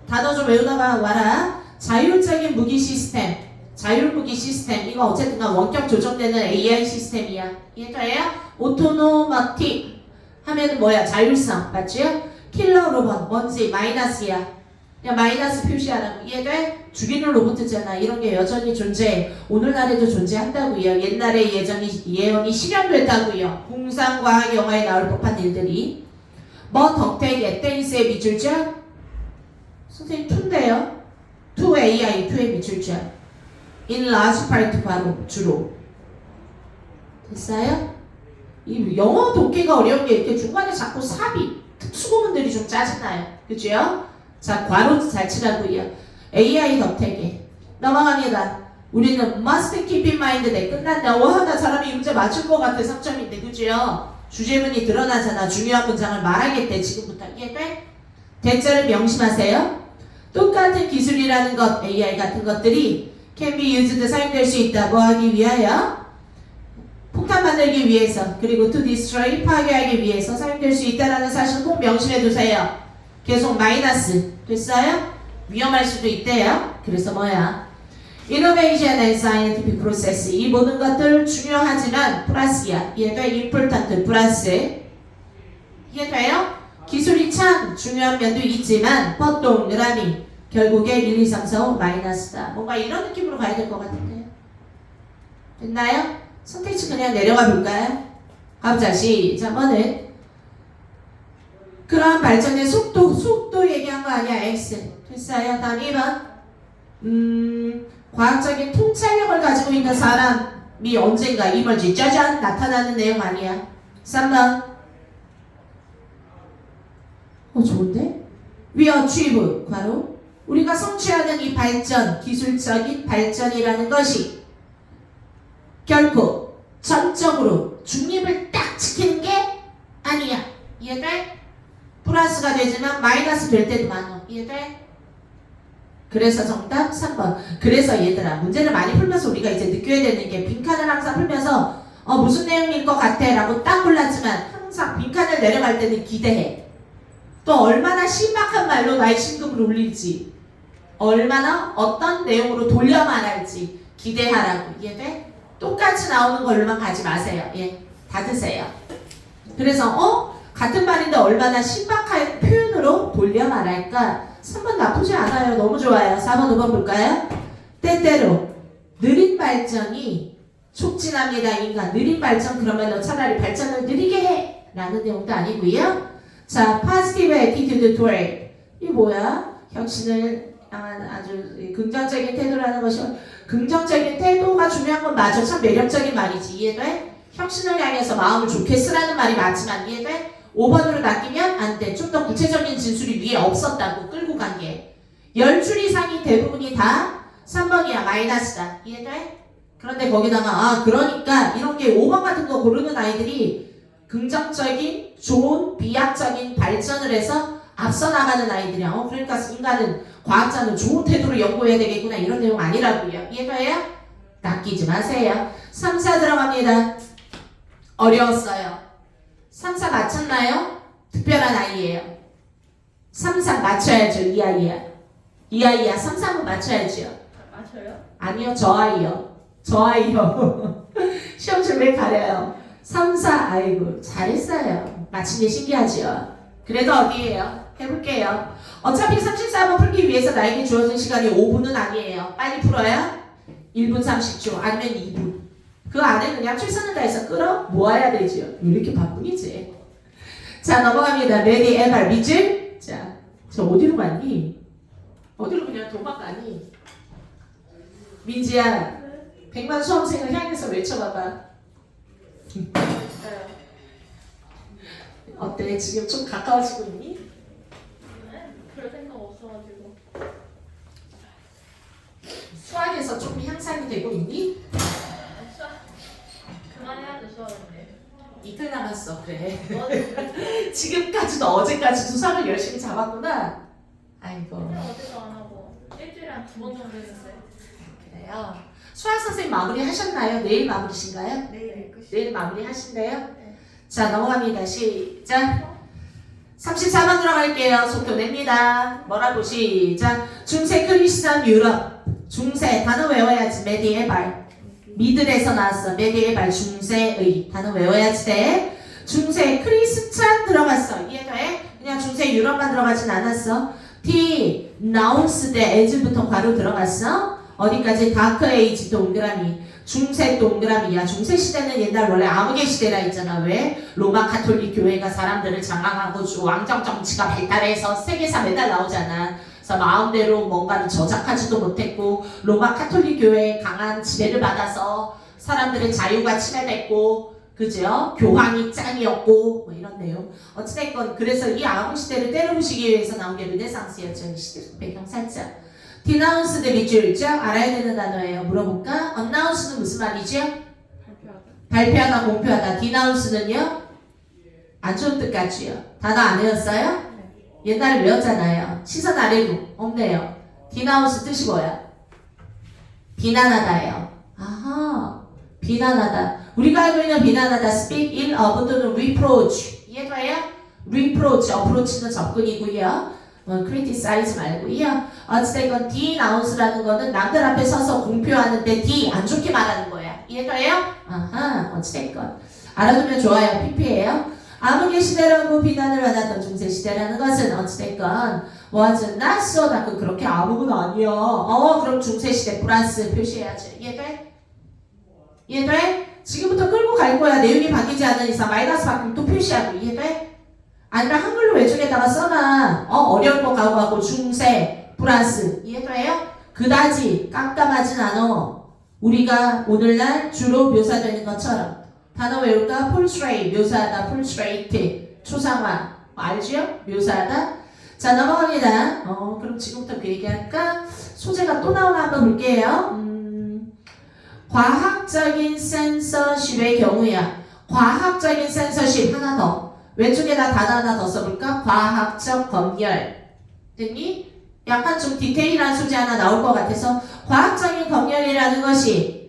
단어 좀 외우다가 와라. 자율적인 무기 시스템. 자율 무기 시스템. 이거 어쨌든 원격 조정되는 AI 시스템이야. 이해돼요? 오토노머틱 하면은 뭐야? 자율성. 맞죠? 킬러 로봇. 뭔지 마이너스야. 그냥 마이너스 표시하라고. 이해돼? 죽이는 로봇이잖아. 이런 게 여전히 존재해. 오늘날에도 존재한다고요. 옛날에 예언이 실현됐다고요. 공상과학 영화에 나올 법한 일들이. 뭐 덕택의 땡스의 미줄자? 선생님 2인데요. 2 AI, 2의 미줄자. in large part 바로 주로. 됐어요? 이 영어 독해가 어려운 게 이렇게 중간에 자꾸 삽입, 특수구문들이 좀 짜증나요. 그죠? 자, 괄호 잘 치라고요. AI 덕택에 넘어갑니다. 우리는 must keep in mind 네 끝난다. 와, 나 사람이 이 문제 맞출 것 같아. 3점인데 그죠? 주제문이 드러나잖아. 중요한 문장을 말하겠대. 지금부터 이해돼? 대자를 명심하세요. 똑같은 기술이라는 것, AI 같은 것들이 can be used 사용될 수 있다. 뭐 하기 위하여? 폭탄 만들기 위해서 그리고 to destroy 파괴하기 위해서 사용될 수 있다는 사실을 꼭 명심해 두세요. 계속 마이너스 됐어요? 위험할 수도 있대요. 그래서 뭐야? Innovation and scientific process 이 모든 것들 중요하지만 플러스야. 이해돼? important 플러스 이해돼요? 기술이 참 중요한 면도 있지만 보통 느라미 결국에 1, 2, 3, 4, 5 마이너스다. 뭔가 이런 느낌으로 가야 될 것 같은데요. 됐나요? 선택지 그냥 내려가 볼까요? 가보자. 시작. 뭐는? 그러한 발전의 속도 얘기한 거 아니야. X. 됐어요. 다음 2번. 과학적인 통찰력을 가지고 있는 사람이 언젠가 이멀지 짜잔 나타나는 내용 아니야. 3번. 좋은데? We achieve. 바로 우리가 성취하는 이 발전, 기술적인 발전이라는 것이 결코 전적으로 중립을 딱 지키는 게 아니야. 이해돼? 플러스가 되지만 마이너스 될 때도 많아. 이해돼? 그래서 정답 3번. 그래서 얘들아 문제를 많이 풀면서 우리가 이제 느껴야 되는 게 빈칸을 항상 풀면서 무슨 내용일 것 같아 라고 딱 골랐지만 항상 빈칸을 내려갈 때는 기대해. 또 얼마나 신박한 말로 나의 심금을 울릴지 얼마나 어떤 내용으로 돌려 말할지 기대하라고. 이해돼? 똑같이 나오는 걸로만 가지 마세요. 예, 다 드세요. 그래서 같은 말인데 얼마나 신박한 표현으로 돌려 말할까? 3번 나쁘지 않아요. 너무 좋아요. 4번 5번 볼까요? 때때로 느린 발전이 촉진합니다. 인간 느린 발전 그러면 너 차라리 발전을 느리게 해 라는 내용도 아니고요. 자, positive attitude toward 이 뭐야? 혁신을 향한 아주 긍정적인 태도라는 것이 긍정적인 태도가 중요한 건 맞아. 참 매력적인 말이지. 이해돼? 혁신을 향해서 마음을 좋게 쓰라는 말이 맞지만 이해돼? 5번으로 낚이면 안 돼. 좀 더 구체적인 진술이 위에 없었다고 끌고 간 게. 10줄 이상이 대부분이 다 3번이야. 마이너스다. 이해돼? 그런데 거기다가 그러니까 이런 게 5번 같은 거 고르는 아이들이 긍정적인 좋은 비약적인 발전을 해서 앞서 나가는 아이들이야. 그러니까 인간은 과학자는 좋은 태도로 연구해야 되겠구나 이런 내용 아니라고요. 이해가요? 낚이지 마세요. 3, 4 들어갑니다. 어려웠어요. 3, 4 맞췄나요? 특별한 아이예요. 3, 4 맞춰야죠. 이 아이야. 이 아이야. 3, 4는 맞춰야죠. 맞춰요? 아니요. 저 아이요. 저 아이요. 시험지 왜 가려요? 3, 4 아이고 잘했어요. 맞힌 게 신기하죠. 그래도 어디에요? 해볼게요. 어차피 34번 풀기 위해서 나에게 주어진 시간이 5분은 아니에요. 빨리 풀어요. 1분 30초 아니면 2분. 그 안에 그냥 최선을 다해서 끌어 모아야 되죠. 이렇게 바쁘이지. 자 넘어갑니다. 레디 에발 미즐. 자, 저 어디로 갔니? 어디로 그냥 도망가니? 민지야, 100만 수험생을 향해서 외쳐봐봐. 어때? 지금 좀 가까워지고 있니? 네, 별 생각 없어가지고. 수학에서 좀 향상이 되고 있니? 수학 그만해야죠 수학인데. 이틀 남았어. 그래. 뭐 지금까지도 어제까지도 수학을 열심히 잡았구나. 아이고. 어제도 안 하고 일주일에 한 2번 정도 했는데. 그래요. 수학 선생님 마무리 하셨나요? 내일 마무리신가요? 내일 내일 마무리 하신대요? 네. 자 넘어갑니다. 시작. 34번 들어갈게요. 속도 냅니다. 뭐라고 시작. 중세 크리스천 유럽. 중세 단어 외워야지. 메디에발. 미들에서 나왔어. 메디에발 중세의 단어 외워야지 돼. 중세 크리스찬 들어갔어. 이해가 해? 그냥 중세 유럽만 들어가진 않았어. T 나운스 때 에즈부터 괄호 들어갔어. 어디까지? 다크 에이지 동그라미. 중세 동그라미야. 중세 시대는 옛날 원래 암흑의 시대라 했잖아. 왜? 로마 가톨릭 교회가 사람들을 장악하고 왕정 정치가 발달해서 세계사 매달 나오잖아. 그래서 마음대로 뭔가를 저작하지도 못했고 로마 가톨릭 교회의 강한 지배를 받아서 사람들의 자유가 침해됐고 그죠? 교황이 짱이었고 뭐 이런 내용. 어찌됐건 그래서 이 암흑 시대를 때려부시기 위해서 나온 게 르네상스였죠. 이 시대 배경 살짝. 디나운스 대 밑줄죠? 알아야 되는 단어예요. 물어볼까? 언나운스는 무슨 말이죠? 발표하다, 공표하다. 디나운스는요? 안 좋은 뜻 같지요? 단어 안 외웠어요? 옛날에 외웠잖아요. 시선 아래로 없네요. 디나운스 뜻이 뭐야? 비난하다예요. 아하, 비난하다. 우리가 알고 있는 비난하다, speak ill of 또는 reproach. 이해가요? reproach, approach는 접근이고요. criticize 말고요. 어찌됐건 denounce라는 거는 남들 앞에 서서 공표하는데 d 안 좋게 말하는 거야. 이해가요? 아하, 어찌됐건 알아두면 좋아요. PP예요. 암흑의 시대라고 비난을 받았던 중세 시대라는 것은 어찌됐건 was not so dark. 그렇게 암흑은 아니야. 그럼 중세 시대 플러스 표시해야지. 이해돼? 이해돼? 지금부터 끌고 갈 거야. 내용이 바뀌지 않는 이상 마이너스 바꾸면 또 표시하고. 이해돼? 아니면 한글로 외쪽에다가 써놔. 어려울 거 각오하고 중세 플러스. 이해돼요? 그다지 깜깜하진 않아. 우리가 오늘날 주로 묘사되는 것처럼. 단어 외울까? portray 묘사하다. portrait 초상화 알지요? 묘사하다. 자 넘어갑니다. 그럼 지금부터 그 얘기할까? 소재가 또 나오나 한번 볼게요. 과학적인 센서십의 경우야. 과학적인 센서십 하나 더. 왼쪽에다 단어 하나 더 써볼까? 과학적 검열. 됐니? 약간 좀 디테일한 소재 하나 나올 것 같아서 과학적인 검열이라는 것이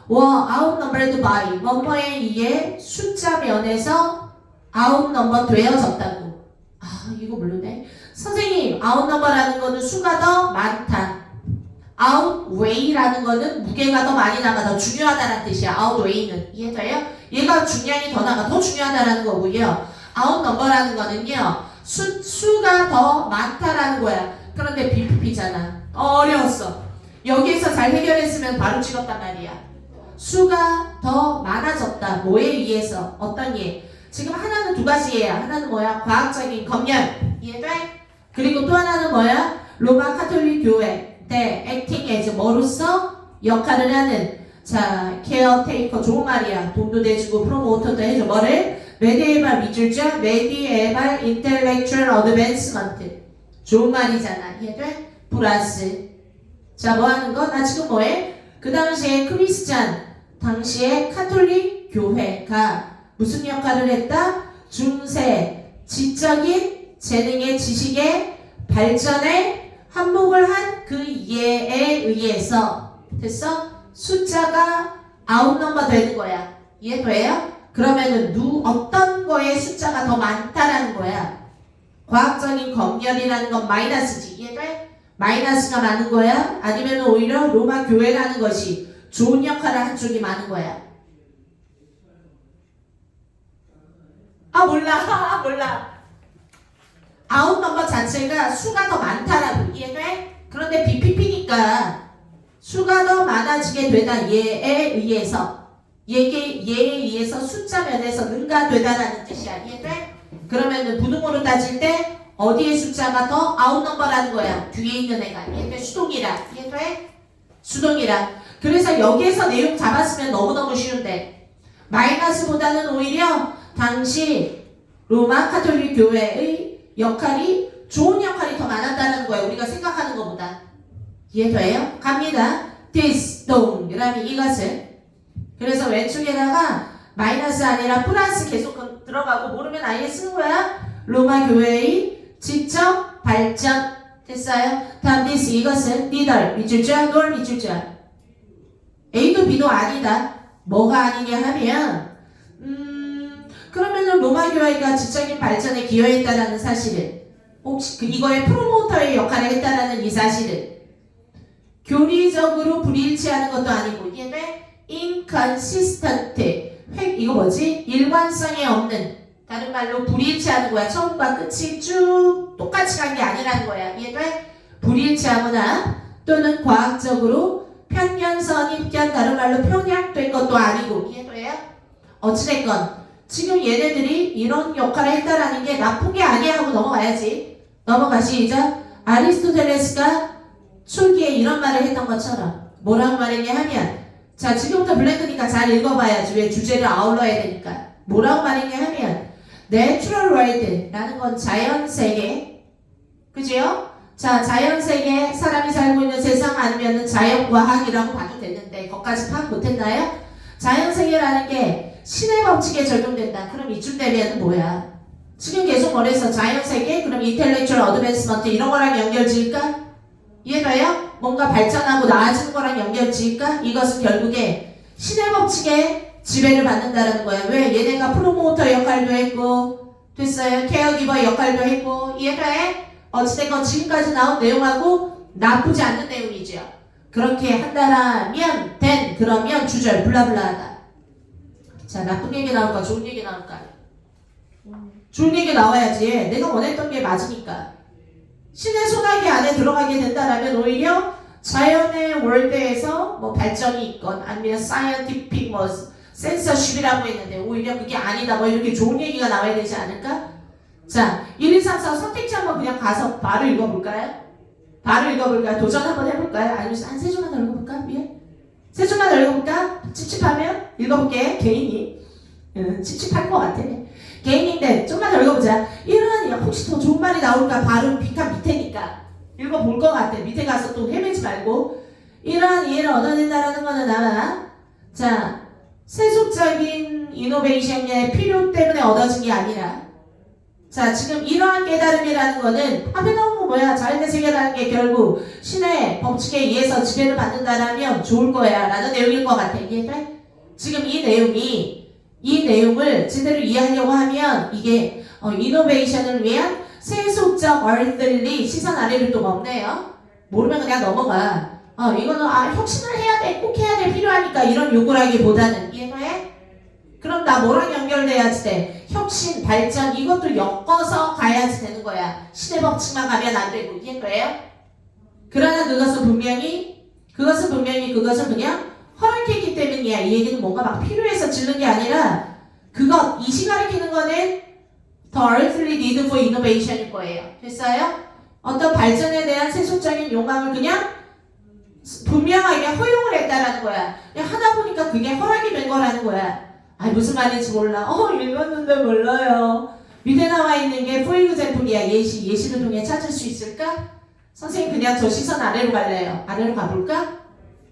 outnumbered by 뭐뭐에 의해 숫자 면에서 outnumber 되어졌다고. 이거 모르네. 선생님 outnumber라는 거는 수가 더 많다. outweigh라는 거는 무게가 더 많이 나가 더 중요하다는 뜻이야. outweigh는 이해돼요? 얘가 중량이 더 나가 더 중요하다는 거고요. outnumber라는 거는요 수가 더 많다라는 거야. 그런데 BPP잖아. 어려웠어. 여기에서 잘 해결했으면 바로 찍었단 말이야. 수가 더 많아졌다. 뭐에 의해서? 어떤 예? 지금 하나는 두 가지예요. 하나는 뭐야? 과학적인 검열. 이해돼? 그리고 또 하나는 뭐야? 로마 카톨릭 교회 때 acting as 뭐로서 역할을 하는 자 케어테이커 좋은 말이야. 돈도 내주고 프로모터도 해줘. 뭐를? 메디에발 미줄자 메디에발 인텔렉츄얼 어드밴스먼트 좋은 말이잖아. 이해돼? 플러스 자 뭐하는 거? 나 지금 뭐해? 그 당시에 크리스찬 당시에 카톨릭 교회가 무슨 역할을 했다? 중세 지적인 재능의 지식의 발전에 한몫을 한 그 예에 의해서 됐어? 숫자가 아웃넘버 되는 거야. 이해돼요? 그러면은 어떤 거에 숫자가 더 많다라는 거야. 과학적인 검열이라는 건 마이너스지. 이해돼? 마이너스가 많은 거야? 아니면 오히려 로마 교회라는 것이 좋은 역할을 한 쪽이 많은 거야? 아 몰라. 몰라. 아웃넘버 자체가 수가 더 많다라고. 이해돼? 그런데 BPP니까 수가 더 많아지게 되다. 얘에 의해서 얘에 의해서 숫자 면에서 능가되다라는 뜻이야. 이해돼? 그러면은 부등호로 따질 때 어디에 숫자가 더 아웃넘버라는 거야. 뒤에 있는 애가. 이해돼? 수동이라. 이해돼? 수동이라. 그래서 여기에서 내용 잡았으면 너무너무 쉬운데 마이너스보다는 오히려 당시 로마 카톨릭 교회의 역할이 좋은 역할이 더 많았다는 거예요. 우리가 생각하는 것보다. 이해돼요? 갑니다. this 동그라미 이것은. 그래서 왼쪽에다가 마이너스 아니라 플러스 계속 들어가고 모르면 아예 쓰는 거야. 로마 교회의 지적 발전. 됐어요? 다음 this 이것은 neither 밑줄 줄 nor 밑줄 줄. A도 B도 아니다. 뭐가 아니냐 하면 그러면은 로마 교회가 지적인 발전에 기여했다라는 사실은 혹시 이거의 프로모터의 역할을 했다라는 이 사실은 교리적으로 불일치하는 것도 아니고 이게 inconsistent 이거 뭐지? 일관성이 없는 다른 말로 불일치하는 거야. 처음과 끝이 쭉 똑같이 간 게 아니라는 거야. 이해돼? 불일치하거나 또는 과학적으로 편견선입견 다른 말로 편향된 것도 아니고 이해돼요? 어찌됐건 지금 얘네들이 이런 역할을 했다라는 게 나쁜 게 아니야 하고 넘어가야지. 넘어가 시작. 아리스토텔레스가 초기에 이런 말을 했던 것처럼 뭐라고 말했냐 하면 자 지금부터 블랭크니까 잘 읽어봐야지. 왜 주제를 아울러야 되니까. 뭐라고 말했냐 하면 Natural World라는 건 자연세계 그죠? 자 자연세계 사람이 살고 있는 세상 아니면 자연과학이라고 봐도 되는데 거기까지 파악 못했나요? 자연세계라는 게 신의 법칙에 적용된다. 그럼 이쯤 되면 뭐야? 지금 계속 뭐랬어? 자연세계? 그럼 인텔렉츄얼 어드밴스먼트 이런 거랑 연결 지을까? 이해가요? 뭔가 발전하고 나아지는 거랑 연결 지을까? 이것은 결국에 신의 법칙에 지배를 받는다는 거야. 왜? 얘네가 프로모터 역할도 했고 됐어요? 케어기버 역할도 했고 이해가해? 어찌됐건 지금까지 나온 내용하고 나쁘지 않는 내용이죠. 그렇게 한다라면 그러면 주절 블라블라하다. 자 나쁜 얘기 나올까 좋은 얘기 나올까? 좋은 얘기 나와야지. 내가 원했던 게 맞으니까. 신의 소나기 안에 들어가게 된다라면 오히려 자연의 월드에서 뭐 발전이 있건 아니면 사이언티픽 뭐 센서십이라고 했는데 오히려 그게 아니다 뭐 이렇게 좋은 얘기가 나와야 되지 않을까? 자 1, 2, 3, 4 선택지 한번 그냥 가서 바로 읽어볼까요? 바로 읽어볼까요? 도전 한번 해볼까요? 아니면 한 세 줄만 더 읽어볼까? 위에? 세 줄만 더 읽어볼까? 찝찝하면 읽어볼게. 개인이 찝찝할 것 같아. 개인인데 좀만 더 읽어보자. 이런 혹시 더 좋은 말이 나올까? 바로 빈칸 밑에니까 읽어볼 것 같아. 밑에 가서 또 헤매지 말고. 이러한 이해를 얻어낸다라는 거는 아마 자 세속적인 이노베이션의 필요 때문에 얻어진 게 아니라 자 지금 이러한 깨달음이라는 거는 앞에 나온 거 뭐야? 자연의 세계라는 게 결국 신의 법칙에 의해서 지배를 받는다라면 좋을 거야 라는 내용일 것 같아. 이해돼? 지금 이 내용을 제대로 이해하려고 하면 이게 이노베이션을 위한 세속적 얼들리 시선 아래를 또 먹네요. 모르면 그냥 넘어가. 이거는 혁신을 해야 돼, 꼭 해야 돼, 필요하니까 이런 요구를 하기보다는 이해해? 그럼 나 뭐랑 연결돼야지 돼? 혁신, 발전 이것도 엮어서 가야지 되는 거야. 신의 법칙만 가면 안 되고 이해돼요? 그러나 그것은 분명히 그것은 그냥 허락했기 때문이야. 이 얘기는 뭔가 막 필요해서 짓는 게 아니라 이 시간을 키는 거는 The Earthly Need for Innovation일 거예요. 됐어요? 어떤 발전에 대한 세속적인 욕망을 그냥 분명하게 허용을 했다라는 거야. 그냥 하다 보니까 그게 허락이 된 거라는 거야. 무슨 말인지 몰라. 읽었는데 몰라요. 밑에 나와 있는 게 for example이야. 예시를 통해 찾을 수 있을까? 선생님 그냥 저 시선 아래로 갈래요. 아래로 가볼까?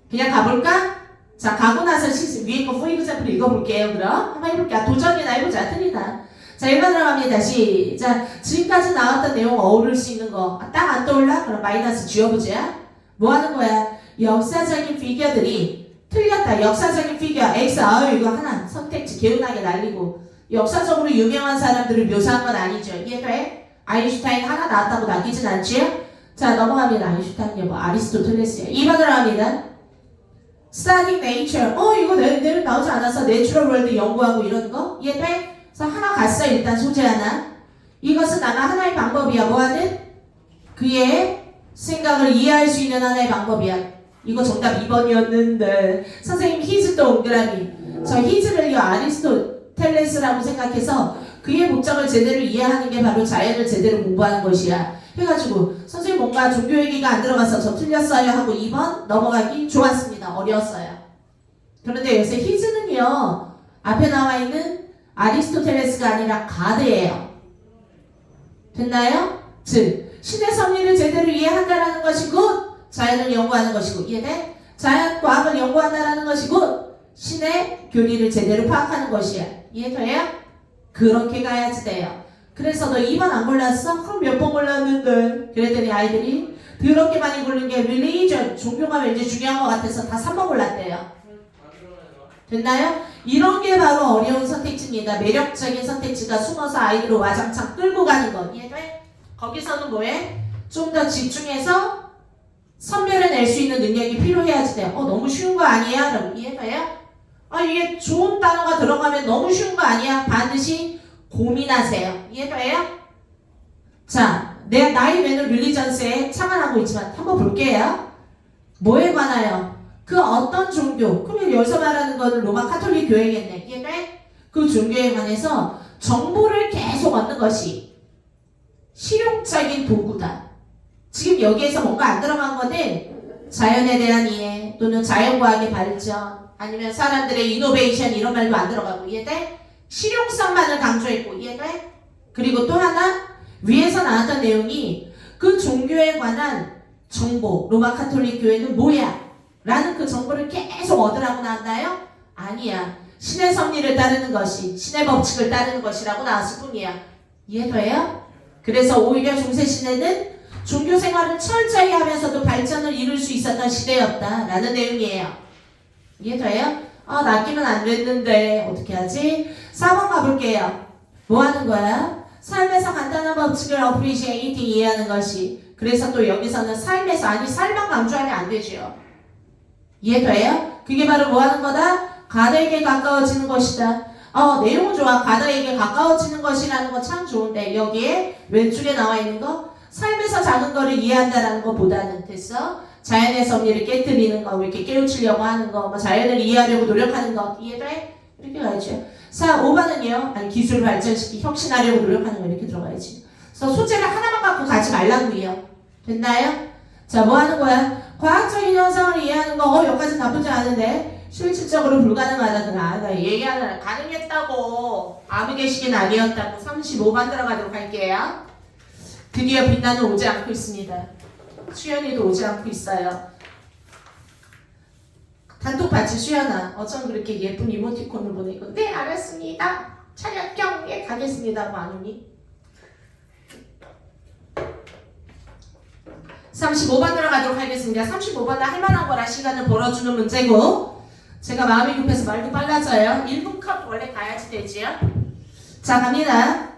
그냥 가볼까? 자 가고 나서 위에 거 for example 읽어볼게요. 그럼 한번 해볼게요. 도전이나 해보자. 틀리나? 자 1번 들어갑니다. 시작. 지금까지 나왔던 내용 어우를 수 있는 거 딱 안 떠올라? 그럼 마이너스 지워보자. 뭐 하는 거야? 역사적인 피겨들이 틀렸다. 역사적인 피규어 X. 아유 이거 하나 선택지 개운하게 날리고 역사적으로 유명한 사람들을 묘사한 건 아니죠. 이해돼? 아인슈타인 하나 나왔다고 낚이진 않지요? 자 넘어갑니다. 아인슈타인 여보 아리스토텔레스요. 2번으로 합니다. Studying nature. 이거 내일 나오지 않았어? 내추럴 월드 연구하고 이런 거? 이해돼? 그래서 하나 갔어. 일단 소재 하나. 이것은 아마 하나의 방법이야. 뭐하는? 그의 생각을 이해할 수 있는 하나의 방법이야. 이거 정답 2번이었는데 선생님 히즈 또 동그라미. 저 히즈를요 아리스토텔레스라고 생각해서 그의 목적을 제대로 이해하는 게 바로 자연을 제대로 공부하는 것이야. 해가지고 선생님 뭔가 종교 얘기가 안 들어가서 저 틀렸어요 하고 2번 넘어가기 좋았습니다. 어려웠어요. 그런데 요새 히즈는요 앞에 나와 있는 아리스토텔레스가 아니라 가드예요. 됐나요? 즉 신의 섭리를 제대로 이해한다라는 것이 곧 자연을 연구하는 것이고 이해돼? 자연과학을 연구한다라는 것이 곧 신의 교리를 제대로 파악하는 것이야. 이해돼요? 그렇게 가야지 돼요. 그래서 너 2번 안 골랐어? 그럼 몇 번 골랐는데? 그랬더니 아이들이 더럽게 많이 고른 게 religion, 종교가 왠지 중요한 것 같아서 다 3번 골랐대요. 됐나요? 이런 게 바로 어려운 선택지입니다. 매력적인 선택지가 숨어서 아이들을 와장창 끌고 가는 것. 이해돼? 거기서는 뭐해? 좀 더 집중해서 선별해낼 수 있는 능력이 필요해야지 돼요. 너무 쉬운 거 아니야? 라고 이해돼요? 이게 좋은 단어가 들어가면 너무 쉬운 거 아니야? 반드시 고민하세요. 이해돼요? 자, 나의 맨을 릴리전스에 참관하고 있지만 한번 볼게요. 뭐에 관하여? 그 어떤 종교, 그럼 여기서 말하는 거는 로마 카톨릭 교회겠네. 이해돼? 그 종교에 관해서 정보를 계속 얻는 것이 실용적인 도구다. 지금 여기에서 뭔가 안 들어간 거는 자연에 대한 이해 또는 자연과학의 발전 아니면 사람들의 이노베이션 이런 말도 안 들어가고 이해돼? 실용성만을 강조했고 이해돼? 그리고 또 하나 위에서 나왔던 내용이 그 종교에 관한 정보 로마 카톨릭 교회는 뭐야? 라는 그 정보를 계속 얻으라고 나왔나요? 아니야. 신의 섭리를 따르는 것이 신의 법칙을 따르는 것이라고 나왔을 뿐이야. 이해돼요? 그래서 오히려 중세시대는 종교 생활을 철저히 하면서도 발전을 이룰 수 있었던 시대였다라는 내용이에요. 이해돼요? 낚이면 안 됐는데 어떻게 하지? 4번 가볼게요. 뭐 하는 거야? 삶에서 간단한 법칙을 appreciating 이해하는 것이. 그래서 또 여기서는 삶에서 아니 삶만 강조하면 안 되죠. 이해돼요? 그게 바로 뭐 하는 거다? 가드에게 가까워지는 것이다. 내용은 좋아. 가드에게 가까워지는 것이라는 거 참 좋은데 여기에 왼쪽에 나와 있는 거 삶에서 작은 거를 이해한다라는 것보다는 됐어? 자연의 섭리를 깨뜨리는 거, 이렇게 깨우치려고 하는 거, 뭐 자연을 이해하려고 노력하는 거 이해돼? 이렇게 가야죠. 5번은요. 아니 기술을 발전시키 혁신하려고 노력하는 거 이렇게 들어가야지. 그래서 소재를 하나만 갖고 가지 말라고요. 됐나요? 자, 뭐 하는 거야? 과학적인 현상을 이해하는 거, 여기까지 나쁘지 않은데 실질적으로 불가능하다. 나 얘기하는 가능했다고. 아무개식은 아니었다고. 35번 들어가도록 할게요. 드디어 빛나는 오지 않고 있습니다. 수연이도 오지 않고 있어요. 단톡받지 수연아. 어쩜 그렇게 예쁜 이모티콘을 보내고 네 알았습니다. 차렷경에 가겠습니다. 뭐 안 오니? 35번 들어가도록 하겠습니다. 35번은 할만한 거라 시간을 벌어주는 문제고 제가 마음이 급해서 말도 빨라져요. 1분 컷 원래 가야지 되지요. 자 갑니다.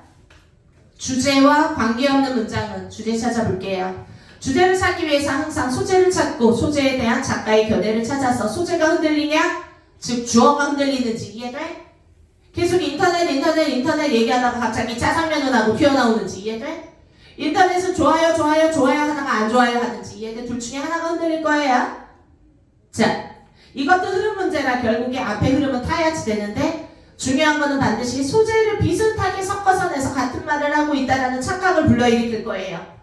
주제와 관계없는 문장은 주제 찾아볼게요. 주제를 찾기 위해서 항상 소재를 찾고 소재에 대한 작가의 견해를 찾아서 소재가 흔들리냐? 즉 주어가 흔들리는지 이해돼? 계속 인터넷 얘기하다가 갑자기 짜장면을 하고 튀어나오는지 이해돼? 인터넷은 좋아요 하다가 안 좋아요 하는지 이해돼? 둘 중에 하나가 흔들릴 거예요. 자, 이것도 흐름 문제라 결국에 앞에 흐름은 타야지 되는데 중요한 거는 반드시 소재를 비슷하게 섞어서 내서 같은 말을 하고 있다는 착각을 불러일으킬 거예요.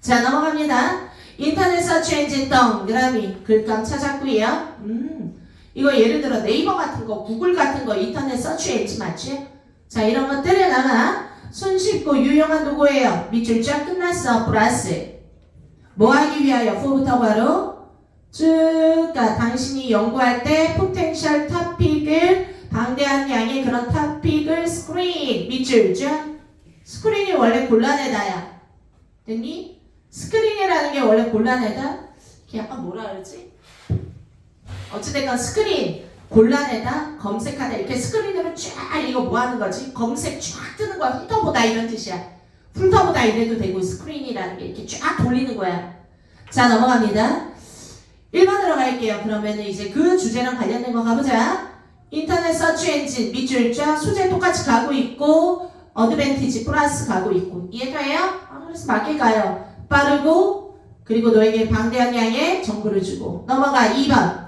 자 넘어갑니다. 인터넷 서치 엔진 동그라미 글감 찾았고요. 이거 예를 들어 네이버 같은 거 구글 같은 거 인터넷 서치 엔진 맞지? 자 이런 것들에다가 손쉽고 유용한 도구예요. 밑줄 쫙 끝났어. 플러스 뭐 하기 위하여 for부터 바로 쭉 가. 당신이 연구할 때 포텐셜 토픽을 방대한 양의 그런 토픽을 스크린 밑줄 쭉. 스크린이 원래 곤란해다야. 됐니? 스크린이라는 게 원래 곤란해다? 이게 약간 뭐라 그러지? 어찌됐건 스크린 곤란해다 검색하다 이렇게 스크린으로 쫙 이거 뭐 하는 거지? 검색 쫙 뜨는 거야. 훑어보다 이런 뜻이야. 훑어보다 이래도 되고 스크린이라는 게 이렇게 쫙 돌리는 거야. 자 넘어갑니다. 1번으로 갈게요. 그러면은 이제 그 주제랑 관련된 거 가보자. 인터넷 서치 엔진 밑줄자 소재 똑같이 가고 있고 어드밴티지 플러스 가고 있고 이해돼요? 그래서 맞게 가요. 빠르고 그리고 너에게 방대한 양의 정보를 주고 넘어가 2번.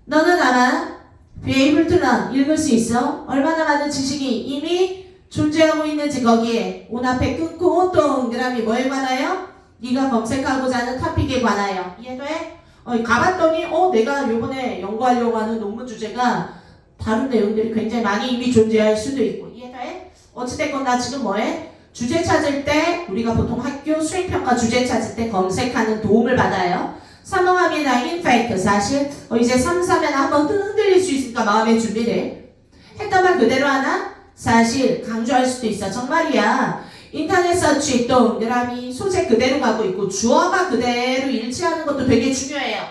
너는 아마 be able to learn 읽을 수 있어. 얼마나 많은 지식이 이미 존재하고 있는지 거기에 온 앞에 끊고 동그라미 뭐에 관하여? 네가 검색하고자 하는 토픽에 관하여. 이해돼? 가봤더니 내가 요번에 연구하려고 하는 논문 주제가 다른 내용들이 굉장히 많이 이미 존재할 수도 있고. 이해돼? 어찌됐건 나 지금 뭐해? 주제 찾을 때 우리가 보통 학교 수행평가 주제 찾을 때 검색하는 도움을 받아요. 3번하면 in fact 사실 이제 3, 4면 한번 흔들릴 수 있으니까 마음의 준비를 했던 말 그대로 하나? 사실 강조할 수도 있어. 정말이야. 인터넷 서치 동그라미 소재 그대로 가고 있고 주어가 그대로 일치하는 것도 되게 중요해요.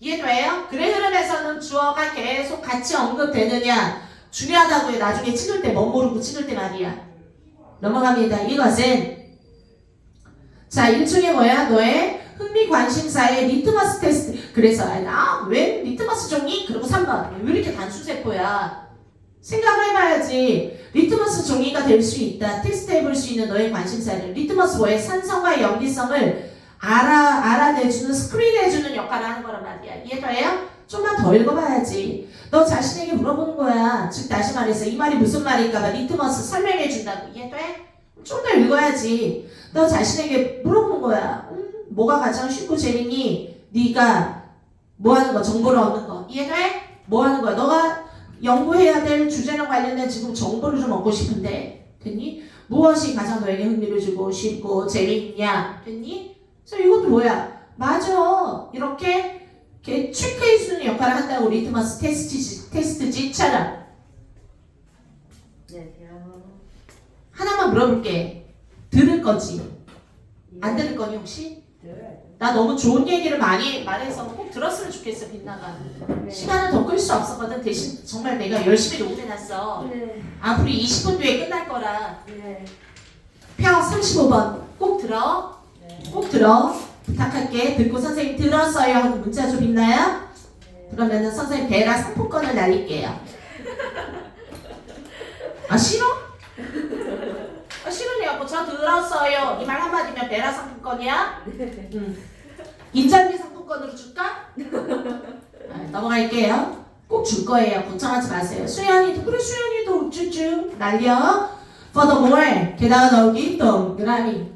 이해돼요? 글의 흐름에서는 주어가 계속 같이 언급되느냐 중요하다고요. 나중에 찍을 때 멋모르고 찍을 때 말이야. 넘어갑니다. 이것은 자 일종의 뭐야? 너의 흥미 관심사의 리트머스 테스트. 그래서 왜 리트머스 종이? 그리고 3번 왜 이렇게 단순세포야? 생각을 해봐야지. 리트머스 종이가 될 수 있다. 테스트해볼 수 있는 너의 관심사를. 리트머스 뭐에 산성과 염기성을 알아내주는 스크린해주는 역할을 하는 거란 말이야. 이해돼요? 좀만 더 읽어봐야지. 너 자신에게 물어보는 거야. 즉 다시 말해서 이 말이 무슨 말일까봐 리트머스 설명해준다고. 이해돼? 좀 더 읽어야지. 너 자신에게 물어보는 거야. 뭐가 가장 쉽고 재밌니? 네가 뭐 하는 거? 정보를 얻는 거. 이해돼? 뭐 하는 거야? 너가 연구해야 될 주제랑 관련된 지금 정보를 좀 얻고 싶은데 됐니? 무엇이 가장 너에게 흥미를 주고 쉽고 재밌냐? 됐니? 그래서 이것도 뭐야? 맞아. 이렇게 체크해주는 역할을 한다고 리트머스 테스트지처럼. 네, 하나만 물어볼게. 들을 거지? 안 들을 거니 혹시? 나 너무 좋은 얘기를 많이 말해서 꼭 들었으면 좋겠어. 빛나가 시간을 더 끌 수 없었거든. 대신 정말 내가 열심히 녹음해놨어. 앞으로 20분 뒤에 끝날 거라. 표 35번 꼭 들어. 꼭 들어. 부탁할게. 듣고 선생님 들었어요 하고 문자 좀 있나요? 그러면은 선생님 베라 상품권을 날릴게요. 아 싫어? 싫으냐고. 저 들었어요. 이 말 한마디면 베라 상품권이야? 인절미 상품권으로 줄까? 넘어갈게요. 꼭 줄 거예요. 걱정하지 마세요. 수연이도 그래 수연이도 우쭈쭈 날려. Furthermore 게다가 넣기 동그라미.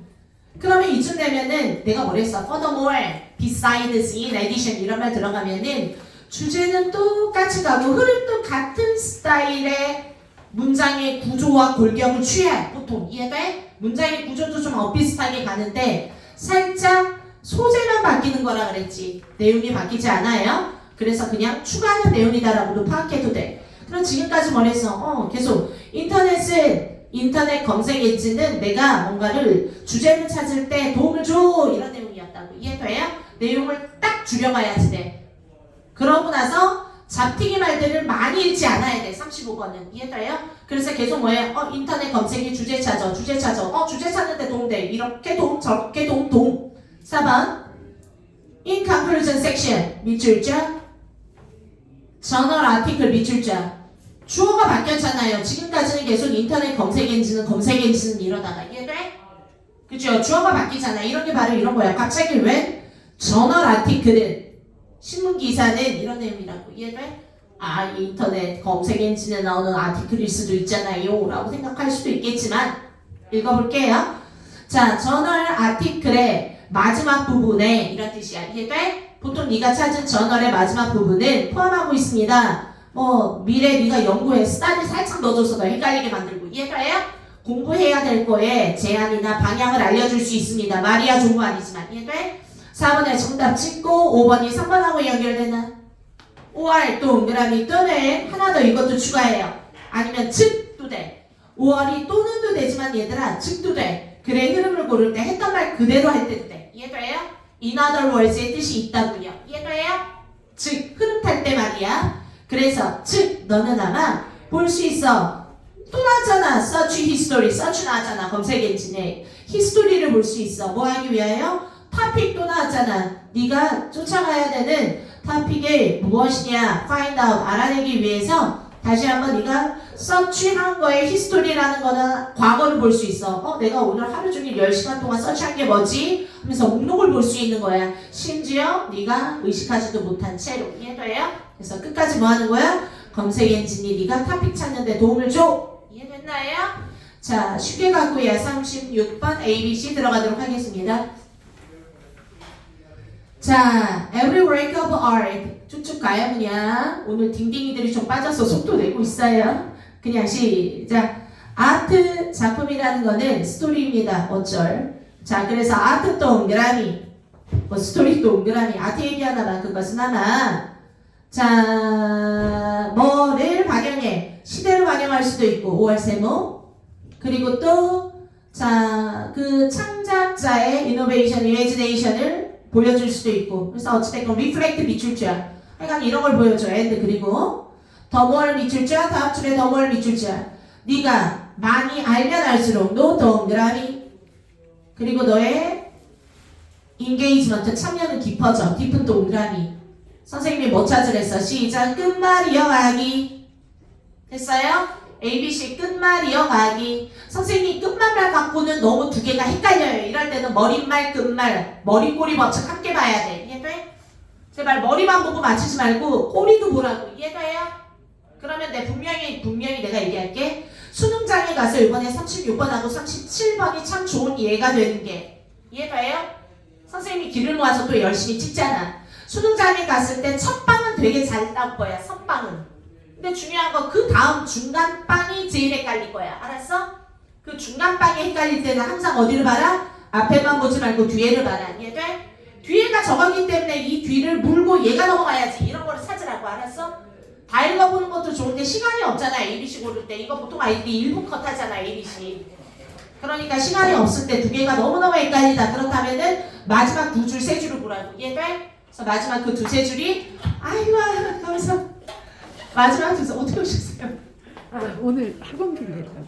그러면 이쯤 되면은 내가 뭐랬어? Furthermore, besides, in addition 이런 말 들어가면은 주제는 똑같이 가고 흐름도 같은 스타일의 문장의 구조와 골격을 취해. 보통 이해돼? 문장의 구조도 좀 엇비슷하게 가는데 살짝 소재만 바뀌는 거라 그랬지. 내용이 바뀌지 않아요. 그래서 그냥 추가하는 내용이다라고도 파악해도 돼. 그럼 지금까지 뭐랬어? 계속 인터넷 검색 엔진은 내가 뭔가를 주제를 찾을 때 도움을 줘 이런 내용이었다고. 이해돼요? 내용을 딱 줄여가야지 돼. 그러고 나서 잡튀기 말들을 많이 읽지 않아야 돼. 35번은. 이해돼요? 그래서 계속 뭐예요? 인터넷 검색이 주제 찾아. 주제 찾는데 도움돼. 이렇게 도움, 저렇게 도움. 4번. In conclusion section. 밑줄자. 저널 아티클 밑줄자. 주어가 바뀌었잖아요. 지금까지는 계속 인터넷 검색 엔진은 이러다가. 이해돼? 그죠? 주어가 바뀌잖아. 이런 게 바로 이런 거야. 갑자기 왜? 저널 아티클은 신문 기사는 이런 내용이라고. 이해돼? 인터넷 검색 엔진에 나오는 아티클일 수도 있잖아요 라고 생각할 수도 있겠지만 읽어볼게요. 자, 저널 아티클의 마지막 부분에 이런 뜻이야. 이해돼? 보통 네가 찾은 저널의 마지막 부분은 포함하고 있습니다. 미래 네가 연구해 스타일 살짝 넣어줘서 너 헷갈리게 만들고. 이해돼요? 공부해야 될 거에 제안이나 방향을 알려줄 수 있습니다. 말이야 좋은 거 아니지만. 이해돼? 4번에 정답 찍고 5번이 3번하고 연결되나? 5월 동그라미 또는 하나 더 이것도 추가해요. 아니면 즉도 돼. 5월이 또는도 되지만 얘들아 즉도 돼. 글의 흐름을 고를 때 했던 말 그대로 할 때도 돼. 이해돼요? In other words의 뜻이 있다고요. 이해돼요? 즉 흐름 탈 때 말이야. 그래서 즉 너는 아마 볼 수 있어. 또 나왔잖아. 서치 히스토리. 서치 나왔잖아. 검색 엔진에 히스토리를 볼 수 있어. 뭐 하기 위하여? 토픽 또 나왔잖아. 네가 쫓아가야 되는 토픽을 무엇이냐 find out 알아내기 위해서 다시 한번 네가 서치한 거에 히스토리라는 거는 과거를 볼 수 있어. 내가 오늘 하루 종일 10시간 동안 서치한 게 뭐지? 하면서 목록을 볼 수 있는 거야. 심지어 네가 의식하지도 못한 채로. 이해돼요? 그래서 끝까지 뭐 하는 거야? 검색 엔진이 네가 토픽 찾는 데 도움을 줘. 이해됐나요? 자, 쉽게 갖고야 36번 ABC 들어가도록 하겠습니다. 자, every work of art. 쭉쭉 가요, 그냥. 오늘 딩딩이들이 좀 빠져서 속도 내고 있어요. 그냥 시작. 아트 작품이라는 거는 스토리입니다. 어쩔. 자, 그래서 아트 동그라미. 스토리 동그라미. 아트 얘기하다만 그것은 아마. 자, 뭐를 반영해. 시대를 반영할 수도 있고, 5월 세모. 그리고 또, 자, 그 창작자의 이노베이션, 이미지네이션을 보여줄 수도 있고. 그래서 어찌됐건 리플렉트 비출자. 하여간 이런 걸 보여줘. and 그리고 더 뭘 비출자, 다음 줄에 더 뭘 비출자. 네가 많이 알면 알수록 노 동그라미. 그리고 너의 인게이지먼트 참여는 깊어져. 깊은 동그라미. 선생님이 뭐 찾으랬어? 시작. 끝말 이어가기. 됐어요? ABC 끝말 이어가기. 선생님 끝말만 갖고는 너무 두 개가 헷갈려요. 이럴 때는 머릿말 끝말 머리꼬리 법칙 함께 봐야 돼. 이해돼? 제발 머리만 보고 맞추지 말고 꼬리도 보라고. 이해돼요? 그러면 분명히 내가 얘기할게. 수능장에 가서 이번에 36번하고 37번이 참 좋은 예가 되는 게. 이해돼요? 선생님이 길을 모아서 또 열심히 찍잖아. 수능장에 갔을 때 첫 방은 되게 잘 나올 거야. 선방은. 근데 중요한 건 그 다음 중간 빵이 제일 헷갈릴 거야. 알았어? 그 중간 빵이 헷갈릴 때는 항상 어디를 봐라? 앞에만 보지 말고 뒤에를 봐라. 이해돼? 뒤에가 저거기 때문에 이 뒤를 물고 얘가 넘어가야지. 이런 거를 찾으라고. 알았어? 다 읽어보는 것도 좋은데 시간이 없잖아. ABC 고를 때. 이거 보통 아이들이 1분 컷 하잖아. ABC. 그러니까 시간이 없을 때 두 개가 너무너무 헷갈리다. 그렇다면은 마지막 두 줄, 세 줄을 보라고. 이해돼? 그래서 마지막 그 두세 줄이 아이고 가면서 마지막 두 줄 어떻게 오셨어요? 오늘 학원비를 했다고.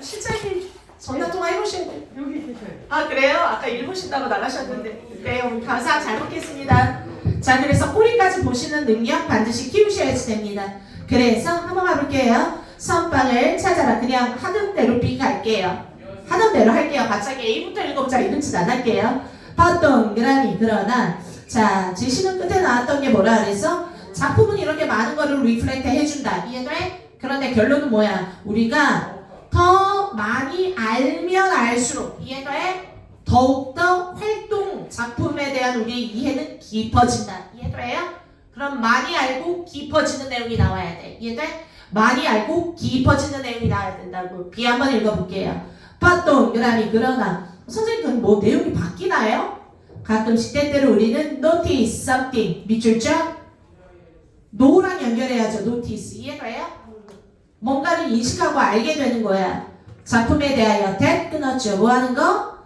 실장님 전화 통화 해보시는데 여기 계셔요. 그래요? 아까 읽으신다고 나가셨는데 네 오늘 감사 잘 먹겠습니다. 자 그래서 꼬리까지 보시는 능력 반드시 키우셔야지 됩니다. 그래서 한번 가볼게요. 선빵을 찾아라. 그냥 하던 대로 B 갈게요. 하던 대로 할게요. 갑자기 A부터 읽어보자 이런 짓 안 할게요. 동그라미. 그러나 자 제시는 끝에 나왔던 게 뭐라 그래서 작품은 이렇게 많은 거를 리플렉트 해준다. 이해돼? 그런데 결론은 뭐야? 우리가 더 많이 알면 알수록 이해돼? 더욱더 활동 작품에 대한 우리의 이해는 깊어진다. 이해돼요? 그럼 많이 알고 깊어지는 내용이 나와야 돼. 이해돼? 많이 알고 깊어지는 내용이 나와야 된다고. B 한번 읽어볼게요. 동그라미. 그러나 선생님 뭐 내용이 바뀌나요? 가끔씩 때때로 우리는 notice something 밑줄 쫙 no랑 연결해야죠. notice. 이해돼요? 뭔가를 인식하고 알게 되는 거야. 작품에 대하여 that 끊었죠. 뭐 하는 거?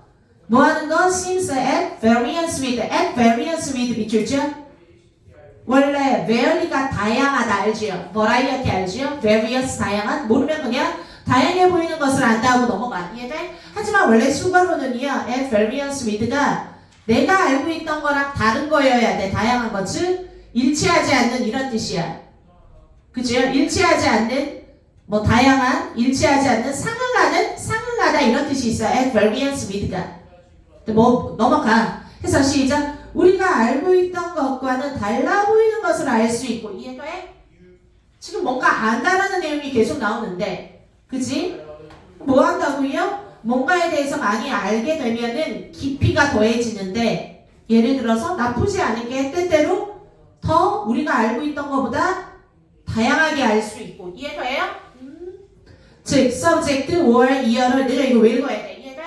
뭐 하는 거? seems at variance with 밑줄 쫙 원래 vari가 다양하다 알지요? variety 알지요? various 다양한 모르면 그냥 다양해 보이는 것을 안다고 넘어가. 이해돼? 하지만 원래 수거로는요 at variance with가 내가 알고 있던 거랑 다른 거여야 돼. 다양한 것. 즉 일치하지 않는 이런 뜻이야. 그죠? 일치하지 않는 뭐 다양한 일치하지 않는 상응하다 이런 뜻이 있어. at variance with가. 뭐 넘어가. 해서 시작. 우리가 알고 있던 것과는 달라 보이는 것을 알 수 있고. 이해돼? 지금 뭔가 안다라는 내용이 계속 나오는데 그지? 뭐 한다고요? 뭔가에 대해서 많이 알게 되면은 깊이가 더해지는데 예를 들어서 나쁘지 않은 게 때때로 더 우리가 알고 있던 것보다 다양하게 알 수 있고. 이해돼요? 즉 subject or year를 내가 이거 왜 읽어야 돼? 이해돼?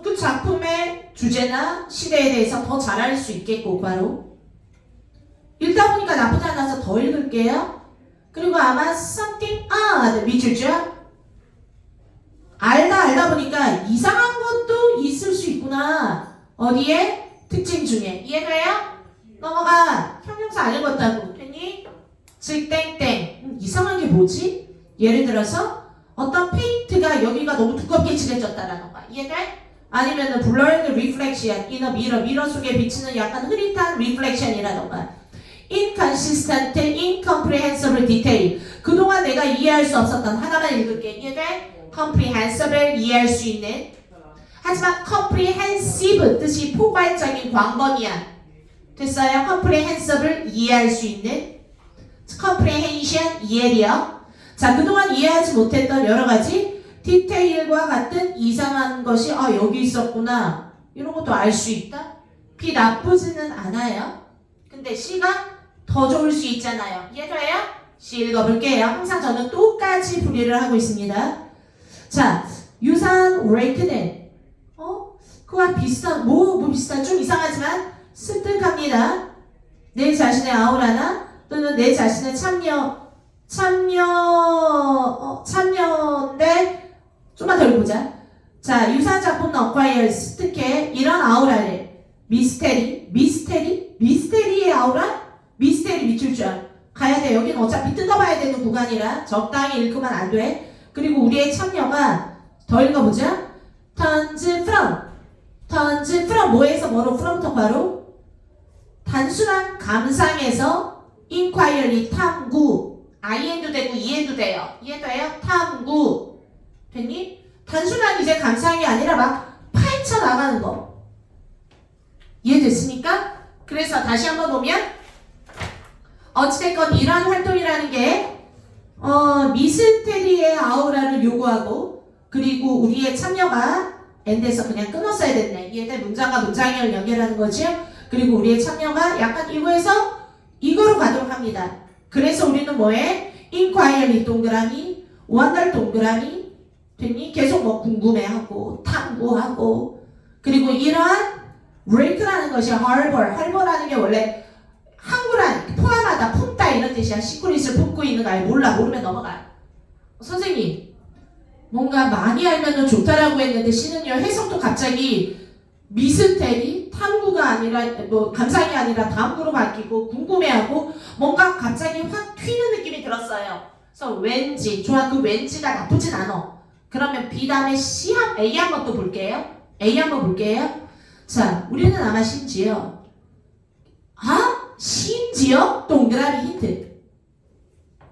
그 작품의 주제나 시대에 대해서 더 잘 알 수 있겠고 바로 읽다 보니까 나쁘지 않아서 더 읽을게요. 그리고 아마 something odd 밑줄죠? 알다 보니까 이상한 것도 있을 수 있구나. 어디에? 특징 중에. 이해돼요? 넘어가. 형용사 안 읽었다고. 됐니? 즉 땡땡. 이상한 게 뭐지? 예를 들어서 어떤 페인트가 여기가 너무 두껍게 칠해졌다라던가. 이해돼? 아니면은 blurred reflection in a mirror. 미러 속에 비치는 약간 흐릿한 reflection이라던가. inconsistent, incomprehensible detail. 그동안 내가 이해할 수 없었던 하나만 읽을게. 이해돼? comprehensible, 이해할 수 있는. 하지만 comprehensive 뜻이 포괄적인 광범위한. 됐어요? comprehensible, 이해할 수 있는. comprehension, 이해력. 자, 그동안 이해하지 못했던 여러 가지 디테일과 같은 이상한 것이 여기 있었구나. 이런 것도 알 수 있다. B 나쁘지는 않아요. 근데 C가 더 좋을 수 있잖아요. 이해돼요? C 읽어볼게요. 항상 저는 똑같이 분리를 하고 있습니다. 자, 유사한 rake는 그와 비슷한 뭐 비슷한 좀 이상하지만 습득합니다. 내 자신의 아우라나 또는 내 자신의 참여인데 좀만 더 읽어보자. 자, 유사한 작품은 acquire 습득해 이런 아우라를 미스테리의 아우라? 미스테리 미칠 줄 가야 돼. 여기는 어차피 뜯어봐야 되는 구간이라 적당히 읽으면 안 돼. 그리고 우리의 참여가 더 읽어보자. turns from 뭐에서 뭐로 from부터 바로 단순한 감상에서 inquiry 탐구 IN도 되고 EN도 돼요. 이해돼요? 탐구 됐니? 단순한 이제 감상이 아니라 막 파헤쳐 나가는 거 이해됐습니까? 그래서 다시 한번 보면 어찌됐건 이러한 활동이라는 게 미스테리의 아우라를 요구하고 그리고 우리의 참여가 엔드에서 그냥 끊었어야 됐네. 이해돼? 문장과 문장을 연결하는 거죠. 그리고 우리의 참여가 약간 이거에서 이거로 가도록 합니다. 그래서 우리는 뭐해? inquiry 동그라미, wonder 동그라미 됐니? 계속 뭐 궁금해하고 탐구하고 그리고 이러한 rake라는 것이 harbor라는 게 원래 항구란 포함하다, 품다 이런 뜻이야. 시크릿을 품고 있는 거 아니 모르면 넘어가. 선생님 뭔가 많이 알면 좋다라고 했는데 C는요 해석도 갑자기 미스테리, 탐구가 아니라 뭐 감상이 아니라 탐구로 바뀌고 궁금해하고 뭔가 갑자기 확 튀는 느낌이 들었어요. 그래서 왠지 좋아. 그 왠지가 나쁘진 않아. 그러면 B 다음에 C A 한번 또 볼게요. A 한번 볼게요. 자, 우리는 아마 심지어 동그라미 힌트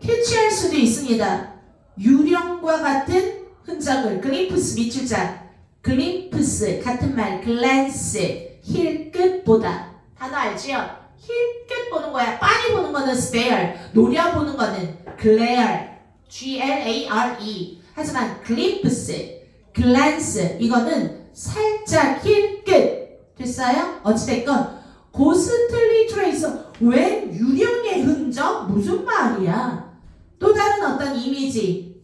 캐치할 수도 있습니다. 유령과 같은 흔적을 글림프스 밑줄자 글림프스 같은 말 글랜스 힐끝 보다 단어 알지요? 힐끝 보는 거야. 빤히 보는 거는 stare 노려보는 거는 glare G-L-A-R-E 하지만 글림프스 글랜스 이거는 살짝 힐끝 됐어요? 어찌됐건 고스틀리 트레이서 웬 유령의 흔적? 무슨 말이야? 또 다른 어떤 이미지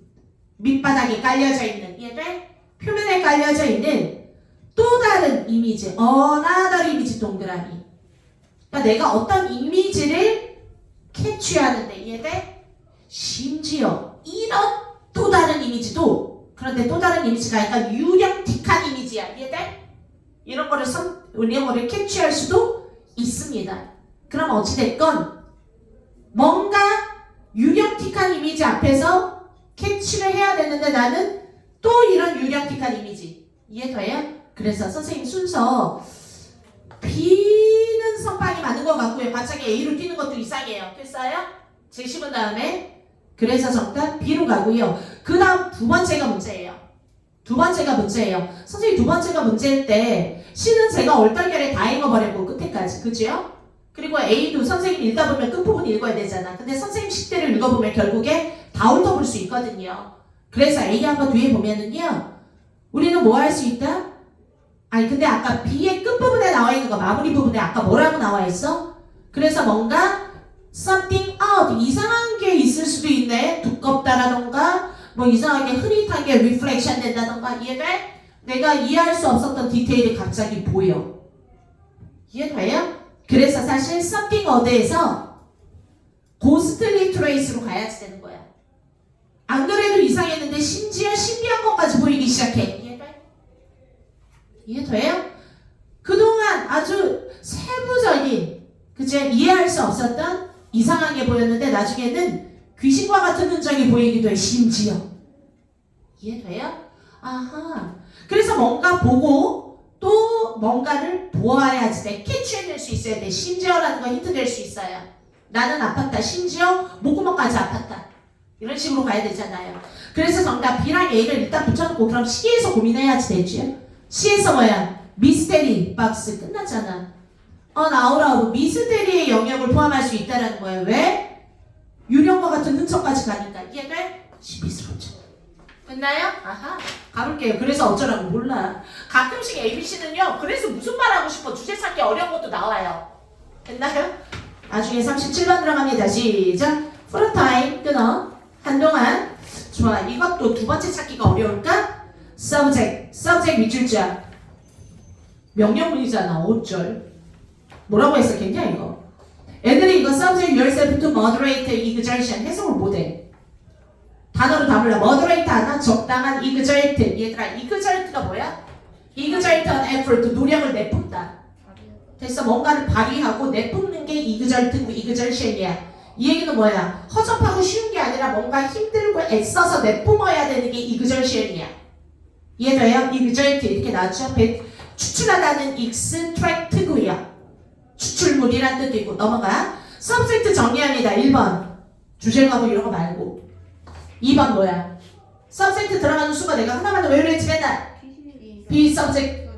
밑바닥에 깔려져 있는 이해돼? 표면에 깔려져 있는 또 다른 이미지 another 이미지 동그라미 그러니까 내가 어떤 이미지를 캐치하는데 이해돼? 심지어 이런 또 다른 이미지도 그런데 또 다른 이미지가 약간 유령틱한 이미지야 이해돼? 이런 거를 캐치할 수도 있습니다. 그럼 어찌됐건 뭔가 유령틱한 이미지 앞에서 캐치를 해야 되는데 나는 또 이런 유령틱한 이미지 이해돼요? 그래서 선생님 순서 B는 선빵이 맞는 것 같고요. 갑자기 A로 뛰는 것도 이상해요. 됐어요? 제시문 다음에 그래서 정답 B로 가고요. 그 다음 두 번째가 문제예요. 선생님 두 번째가 문제일 때 C는 제가 얼떨결에 다 읽어버리고 끝에까지 그죠? 그리고 A도 선생님 읽다 보면 끝부분 읽어야 되잖아. 근데 선생님 식대를 읽어보면 결국에 다 훑어볼 수 있거든요. 그래서 A 한번 뒤에 보면은요 우리는 뭐 할 수 있다? 아니 근데 아까 B의 끝부분에 나와 있는 거 마무리 부분에 아까 뭐라고 나와 있어? 그래서 뭔가 something out 이상한 게 있을 수도 있네. 두껍다라던가 뭐 이상하게 흐릿하게 리플렉션 된다던가 이해돼? 내가 이해할 수 없었던 디테일이 갑자기 보여. 이해돼요? 그래서 사실 something out에서 고스틀리 트레이스로 가야지 되는 거야. 안 그래도 이상했는데 심지어 신비한 것까지 보이기 시작해. 이해돼요? 그동안 아주 세부적인 그치? 수 없었던 이상하게 보였는데 나중에는 귀신과 같은 흔적이 보이기도 해. 심지어. 이해돼요? 아하. 그래서 뭔가 보고 또 뭔가를 보아야지 돼. 캐치해낼 수 있어야 돼. 심지어라는 건 힌트 될 수 있어요. 나는 아팠다. 심지어 목구멍까지 아팠다. 이런 식으로 가야 되잖아요. 그래서 정답 B랑 A를 일단 붙여놓고 그럼 C에서 고민해야지 되죠. C에서 뭐야? 미스테리 박스 끝났잖아. 나오라고 미스테리의 영역을 포함할 수 있다는 거예요. 왜? 유령과 같은 흔적까지 가니까. 이해돼? 신비스럽죠. 됐나요? 아하. 가볼게요. 그래서 어쩌라고 몰라. 가끔씩 ABC는요. 그래서 무슨 말 하고 싶어. 주제 찾기 어려운 것도 나와요. 됐나요? 나중에 37번 들어갑니다. 시작. For a time 끊어. 한동안. 좋아. 이것도 두 번째 찾기가 어려울까? subject 밑줄자. 명령문이잖아. 5절. 뭐라고 했었겠냐 이거. 애들이 이거 subject yourself to moderate exertion 해석을 못해. 단어로 다 몰라. moderate 하나 적당한 exert. 얘들아 exert가 뭐야? exert an effort. 노력을 내뿜다. 됐어. 뭔가를 발휘하고 내뿜는 게 exert고 exertion이야. 이 얘기는 뭐야? 허접하고 쉬운 게 아니라 뭔가 힘들고 애써서 내뿜어야 되는 게 exertion이야. 이해돼요? exert 이렇게 나왔죠? 추출하다는 extract고요. 추출물이란 뜻이고. 넘어가. subject 정리합니다. 1번 주제가고 이런 거 말고. 2번 뭐야? subject 들어가는 수가 내가 하나만 더 외우랬지 맨날. be subject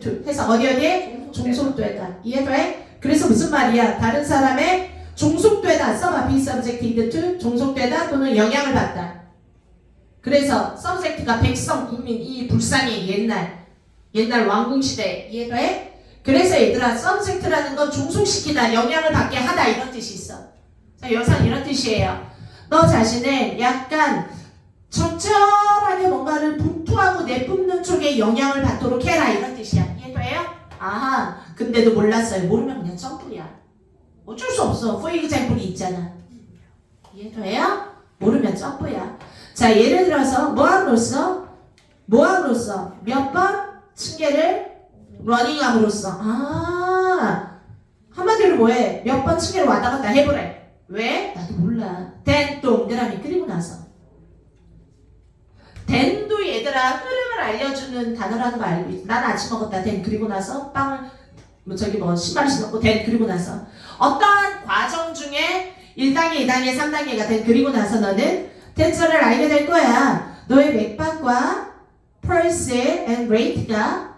to 해서 어디에? 종속되다. 이해돼? 그래서 무슨 말이야? 다른 사람의 종속되다 써봐. be subjected to 종속되다 또는 영향을 받다. 그래서 subject가 백성, 국민, 이 불상의 옛날 왕궁시대. 이해돼? 그래서 얘들아 subject라는 건 종속시키다, 영향을 받게 하다 이런 뜻이 있어. 자, 여기서 이런 뜻이에요. 너 자신을 약간 적절하게 뭔가를 분투하고 내뿜는 쪽에 영향을 받도록 해라 이런 뜻이야. 이해돼요? 아하. 근데도 몰랐어요. 모르면 그냥 점프야. 어쩔 수 없어. for example이 있잖아. 이해돼요? 모르면 점프야. 자, 예를 들어서 뭐함으로써 몇 번 층계를 러닝함으로써. 한마디로 뭐해? 몇 번 층계를 왔다 갔다 해보래. 왜? 나도 몰라. then 동그라미 그리고 나서. then도 얘들아 흐름을 알려주는 단어라는 거 알고 있어. 난 아침 먹었다. then 그리고 나서 빵을 신발을 신었고 then 그리고 나서 어떠한 과정 중에 1단계, 2단계, 3단계가 then 그리고 나서 너는 tensor를 알게 될 거야. 너의 맥박과 pulse and rate가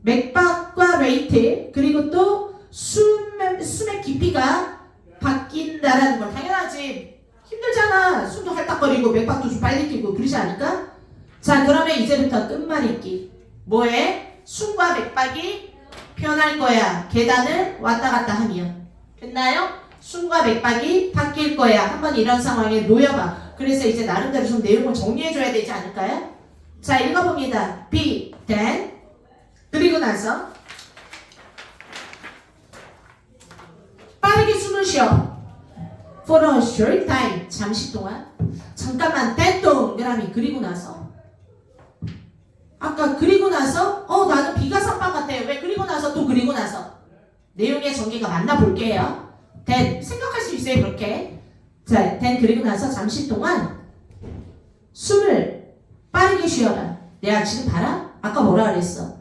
맥박과 레이트 그리고 또 숨의 깊이가 바뀐다라는 걸. 당연하지. 힘들잖아. 숨도 헐떡거리고 맥박도 좀 빨리 뛰고 그러지 않을까? 자, 그러면 이제부터 끝말잇기. 뭐해? 숨과 맥박이 변할 거야. 계단을 왔다 갔다 하면. 됐나요? 숨과 맥박이 바뀔 거야. 한번 이런 상황에 놓여봐. 그래서 이제 나름대로 좀 내용을 정리해줘야 되지 않을까요? 자, 읽어봅니다. be, then 그리고 나서 빠르게 숨을 쉬어. For a short time 잠시 동안. 잠깐만. then 동그라미 그리고 나서. 아까 그리고 나서 나는 비가 삭방 같아요. 왜 그리고 나서 또 그리고 나서. 내용의 전개가 맞나 볼게요. then 생각할 수 있어요. 그렇게. 자, then 그리고 나서 잠시 동안 숨을 빠르게 쉬어라. 내가 지금 봐라. 아까 뭐라 그랬어?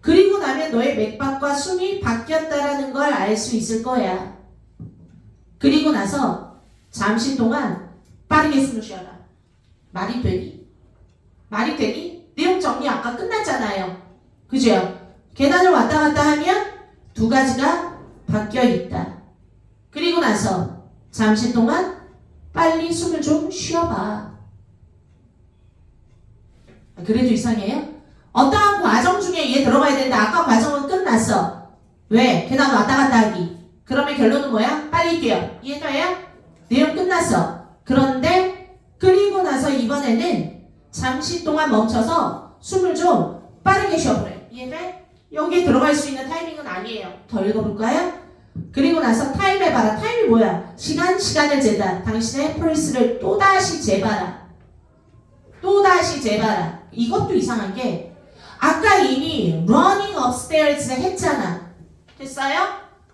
그리고 나면 너의 맥박과 숨이 바뀌었다라는 걸 알 수 있을 거야. 그리고 나서 잠시 동안 빠르게 숨을 쉬어라. 말이 되니? 말이 되니? 내용 정리 아까 끝났잖아요. 그죠? 계단을 왔다 갔다 하면 두 가지가 바뀌어 있다. 그리고 나서 잠시 동안 빨리 숨을 좀 쉬어봐. 그래도 이상해요? 어떠한 과정 중에 얘 들어가야 되는데 아까 과정은 끝났어. 왜? 계단 왔다 갔다 하기. 그러면 결론은 뭐야? 빨리 뛰어. 이해돼요? 내용 끝났어. 그런데 그리고 나서 이번에는 잠시 동안 멈춰서 숨을 좀 빠르게 쉬어보래. 이해돼? 여기에 들어갈 수 있는 타이밍은 아니에요. 더 읽어볼까요? 그리고 나서 타임 해봐라. 타임이 뭐야? 시간을 재다. 당신의 펄스를 또다시 재봐라. 또다시 재봐라. 이것도 이상한 게 아까 이미 running upstairs 했잖아. 됐어요?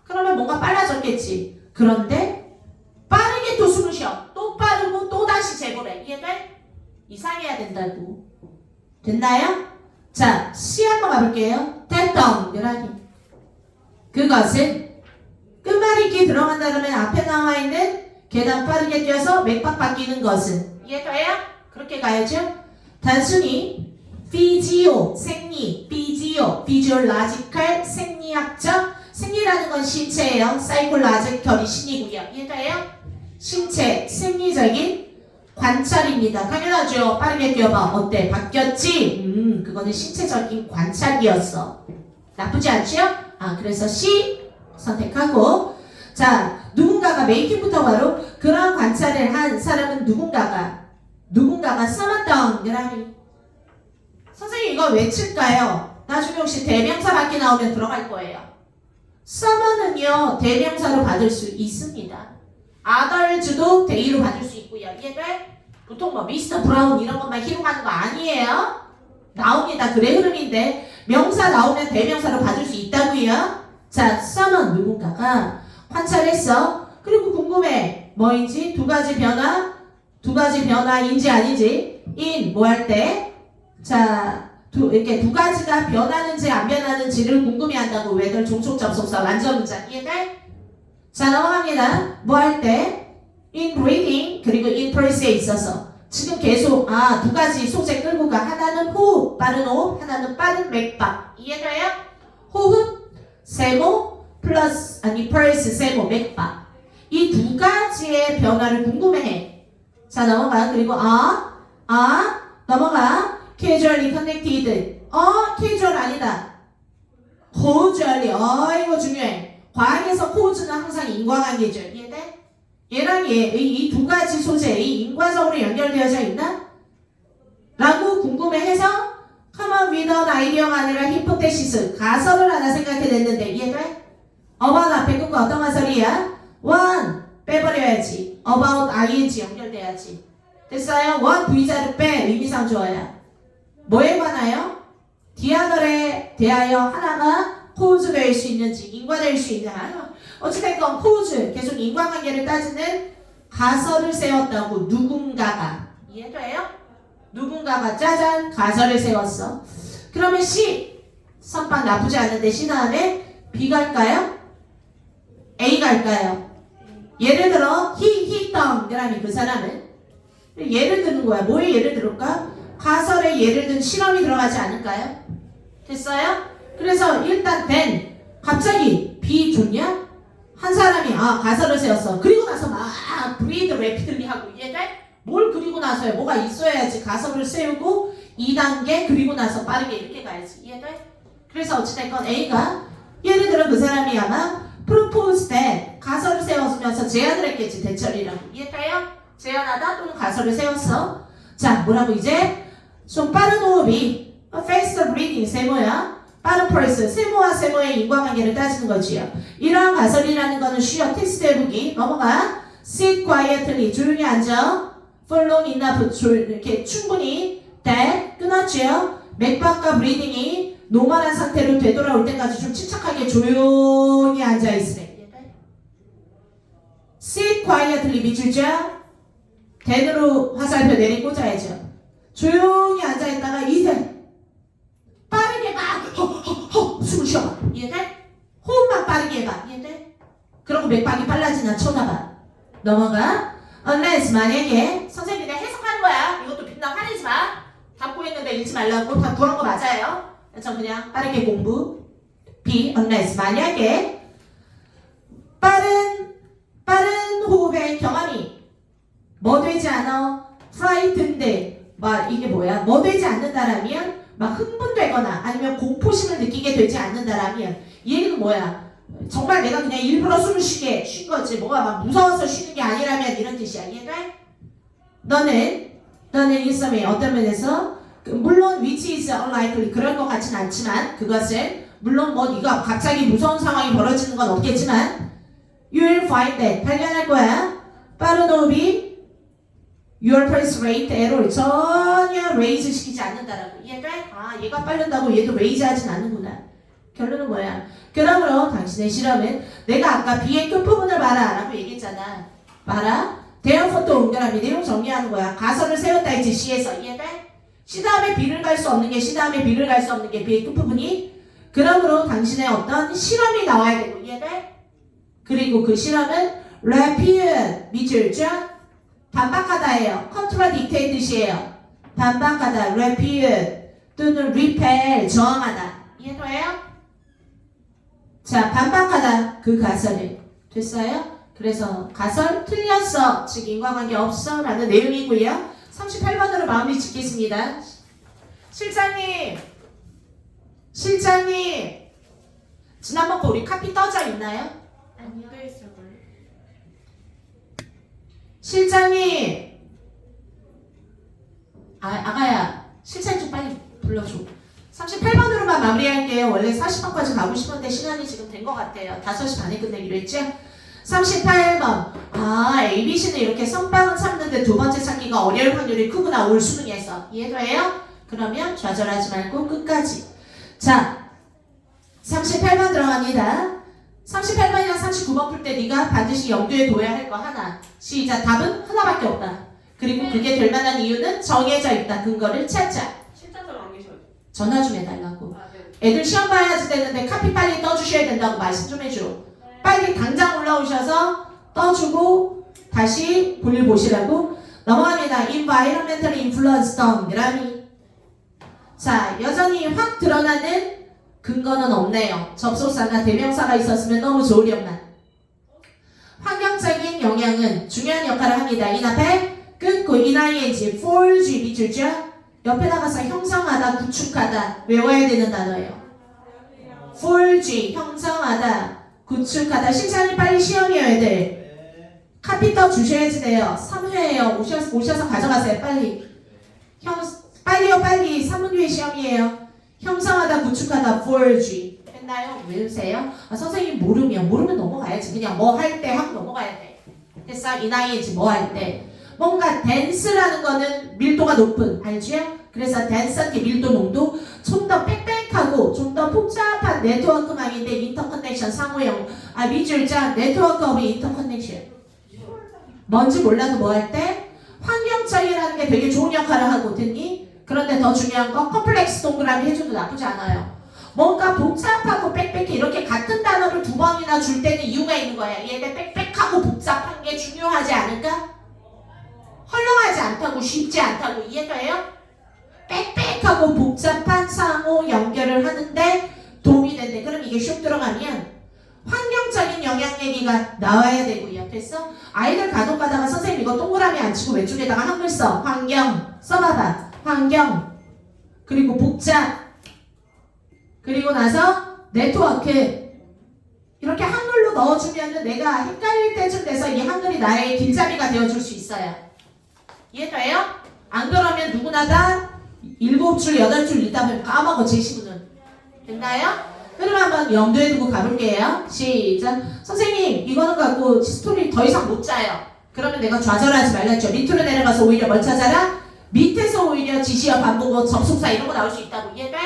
그러면 뭔가 빨라졌겠지. 그런데 빠르게 또 숨을 쉬어. 또 빠르고 또 다시 재보래. 이해돼? 이상해야 된다고. 됐나요? 자, C 한번 가볼게요. 됐던 그러니 그것은 끝말잇기 들어간다 그러면 앞에 나와 있는 계단 빠르게 뛰어서 맥박 바뀌는 것은 이해돼요? 그렇게 가야죠. 단순히 피지오 생리, 피지오 피지올라지컬 생리학적 생리라는 건 신체예요. 사이콜라지컬이 신이고요. 이해돼요? 신체 생리적인 관찰입니다. 당연하죠. 빠르게 뛰어봐. 어때? 바뀌었지? 그거는 신체적인 관찰이었어. 나쁘지 않죠? 그래서 C 선택하고 자, 누군가가 메이킹부터 바로 그런 관찰을 한 사람은 누군가가 써놨던 그라미. 선생님 이거 왜 칠까요? 나중에 혹시 대명사 밖에 나오면 들어갈 거예요. summon은요 대명사로 받을 수 있습니다. others도 대의로 받을 수 있고요. 이해돼? 보통 뭐 미스터 브라운 이런 것만 희롱하는 거 아니에요. 나옵니다. 그래 흐름인데 명사 나오면 대명사로 받을 수 있다고요. 자, summon 누군가가 관찰했어. 그리고 궁금해. 뭐인지 두 가지 변화인지 아닌지 in 뭐 할 때 자, 이렇게 두 가지가 변하는지 안 변하는지를 궁금해한다고. 왜들 종속 접속사 완전 문자 이해돼? 자, 넘어갑니다. 뭐 할 때 in reading 그리고 in process에 있어서 지금 계속 두 가지 소재 끌고 가. 하나는 호흡, 빠른 호흡, 하나는 빠른 맥박. 이해돼요? 호흡, 세모 플러스 펄스, 세모, 맥박. 이 두 가지의 변화를 궁금해해. 자, 넘어가. 그리고 넘어가. casually connected. casual 아니다. causally. 이거 중요해. 과학에서 cause는 항상 인과관계죠. 이해돼? 얘랑 이 두 가지 소재의 인과적으로 연결되어져 있나? 라고 궁금해해서 come up with an idea가 아니라 hypothesis 가설을 하나 생각해냈는데 이해돼? about 앞에 끈거 어떤 가설이야? one 빼버려야지. about ing 연결돼야지. 됐어요? one V자를 빼. 의미상 좋아요. 뭐에 관하여? 디아널에 대하여 하나가 cause 될 수 있는지 인과될 수 있나? 어찌됐건 cause 계속 인과관계를 따지는 가설을 세웠다고. 누군가가. 이해돼요? 누군가가 짜잔 가설을 세웠어. 그러면 C 선빵 나쁘지 않은데 C 다음에 B 갈까요? A 갈까요? 예를 들어 he 동그라미 그 사람은 예를 드는 거야. 뭐에 예를 들을까? 가설에 예를 든 실험이 들어가지 않을까요? 됐어요? 그래서 일단 then 갑자기 B 좋냐? 한 사람이 가설을 세웠어. 그리고 나서 막 breathe rapidly 하고 이해돼? 뭘 그리고 나서야 뭐가 있어야지. 가설을 세우고 2단계 그리고 나서 빠르게 이렇게 가야지. 이해돼? 그래서 어찌됐건 A가 예를 들어 그 사람이 아마 propose that 가설을 세웠으면서 제안을 했겠지. 대처리라고. 이해돼요? 제안하다 또는 가설을 세웠어. 자, 뭐라고 이제? 좀 빠른 호흡이 faster breathing 세모야. 빠른 펄스 세모와 세모의 인과관계를 따지는 거지요. 이러한 가설이라는 거는 쉬워. 테스트 해보기. 넘어가. sit quietly 조용히 앉아. for long enough 이렇게 충분히 that 끊었지요. 맥박과 브리딩이 노멀한 상태로 되돌아올 때까지 좀 침착하게 조용히 앉아있으래. sit quietly 밑줄자 대으로 화살표 내리 꽂아야죠. 조용히 앉아있다가 이제 빠르게 막 숨을 쉬어봐. 이해돼? 호흡만 빠르게 해봐. 이해돼? 그러고 맥박이 빨라지나 쳐다봐. 넘어가. unless 만약에 선생님이 그냥 해석하는 거야. 이것도 빈당 화내지 마. 답고 있는데 읽지 말라고. 다 구한 거 맞아요. 전 그냥 빠르게 공부. B. unless 만약에 빠른 호흡의 경험이 뭐 되지 않아? frightened 막 이게 뭐야? 뭐 되지 않는다라면 막 흥분되거나 아니면 공포심을 느끼게 되지 않는다라면 이 얘기는 뭐야? 정말 내가 그냥 일부러 숨을 쉬게 쉰 거지. 뭐가 막 무서워서 쉬는 게 아니라면 이런 뜻이야. 이해돼? 너는 일섬에 어떤 면에서 물론 which is unlikely 그럴 것 같진 않지만 그것은 물론 뭐 네가 갑자기 무서운 상황이 벌어지는 건 없겠지만 you will find that 발견할 거야. 빠른 호흡이 your pulse rate error 전혀 raise 시키지 않는다라고. 이해돼? 얘가 빠른다고 얘도 raise 하진 않는구나. 결론은 뭐야? 그러므로 당신의 실험은 내가 아까 B의 끝부분을 봐라 라고 얘기했잖아. 봐라. 대형포 또 동그라미 내용 정리하는 거야. 가설을 세웠다 했지 C에서. 이해돼? C 다음에 B를 갈 수 없는 게 C 다음에 B를 갈 수 없는 게 B의 끝부분이. 그러므로 당신의 어떤 실험이 나와야 되고. 이해돼? 그리고 그 실험은 rapid 미줄죠? 반박하다예요. contradict의 뜻이에요. 반박하다, rapid 또는 repel 저항하다. 이해돼요? 자, 반박하다 그 가설이 됐어요? 그래서 가설 틀렸어 즉 인과관계 없어 라는 내용이고요. 38번으로 마무리 짓겠습니다. 실장님 지난번 거 우리 카피 떠져 있나요? 아니요. 또 있을 걸요. 실장님 아가야 실장님 좀 빨리 불러줘. 38번으로만 마무리할게요. 원래 40번까지 가고 싶은데 시간이 지금 된 것 같아요. 5시 반에 끝내기로 했죠? 38번. ABC는 이렇게 선빵은 참는데 두 번째 찾기가 어려울 확률이 크구나. 올 수능에서. 이해돼요? 그러면 좌절하지 말고 끝까지. 자, 38번 들어갑니다. 38번이랑 39번 풀 때 네가 반드시 염두에 둬야 할 거 하나. 시작. 답은 하나밖에 없다. 그리고 그게 될 만한 이유는 정해져 있다. 근거를 찾자. 실장님 안 계셔요. 전화 좀 해달라고. 네. 애들 시험 봐야지 되는데 카피 빨리 떠주셔야 된다고 말씀 좀 해줘. 빨리 당장 올라오셔서 떠주고 다시 볼일 보시라고. 넘어갑니다. Environmental influence 동그라미. 자, 여전히 확 드러나는 근거는 없네요. 접속사나 대명사가 있었으면 너무 좋으련만. 환경적인 영향은 중요한 역할을 합니다. 이 앞에 끊고 ing, forge 밑줄죠? 옆에 나가서 형성하다, 구축하다 외워야 되는 단어예요. forge, 형성하다, 구축하다. 실장님 빨리 시험이어야 돼. 카피 떠 주셔야지 돼요. 3회예요. 오셔서 가져가세요. 빨리. 빨리요 빨리. 3분 후에 시험이에요. 형성하다, 구축하다, forge. 했나요? 외우세요? 선생님 모르면 넘어가야지. 그냥 뭐 할 때 하고 넘어가야 돼. 됐어? 이 나이에 뭐 할 때. 뭔가 댄스라는 거는 밀도가 높은, 알죠? 그래서 댄스한테 밀도 농도 좀 더 빽빽하고 좀 더 복잡한 네트워크망인데 인터커넥션 상호형 미줄자 네트워크 오브 인터커넥션. 뭔지 몰라도 뭐 할 때 환경적이라는 게 되게 좋은 역할을 하고 듣니? 그런데 더 중요한 건 컴플렉스 동그라미 해줘도 나쁘지 않아요. 뭔가 복잡하고 빽빽해 이렇게 같은 단어를 두 번이나 줄 때는 이유가 있는 거야. 얘네 빽빽하고 복잡한 게 중요하지 않을까? 헐렁하지 않다고 쉽지 않다고. 이해가요? 빽빽하고 복잡한 상호 연결을 하는데 도움이 된대. 그럼 이게 슉 들어가면 환경적인 영향 얘기가 나와야 되고요. 됐어? 아이들 간혹 가다가 선생님 이거 동그라미 안 치고 왼쪽에다가 한글 써. 환경 써봐봐. 환경 그리고 복잡 그리고 나서 네트워크 이렇게 한글로 넣어주면은 내가 헷갈릴 때쯤 돼서 이 한글이 나의 길잡이가 되어줄 수 있어요. 이해돼요? 안 그러면 누구나 다 7줄, 8줄 읽다 보면 까먹어 제시문은. 됐나요? 그럼 한번 염두에 두고 가볼게요. 시작. 선생님 이거는 갖고 스토리 더 이상 못 짜요. 그러면 내가 좌절하지 말랬죠. 밑으로 내려가서 오히려 뭘 찾아라? 밑에서 오히려 지시어, 반복어, 접속사 이런 거 나올 수 있다고. 이해돼?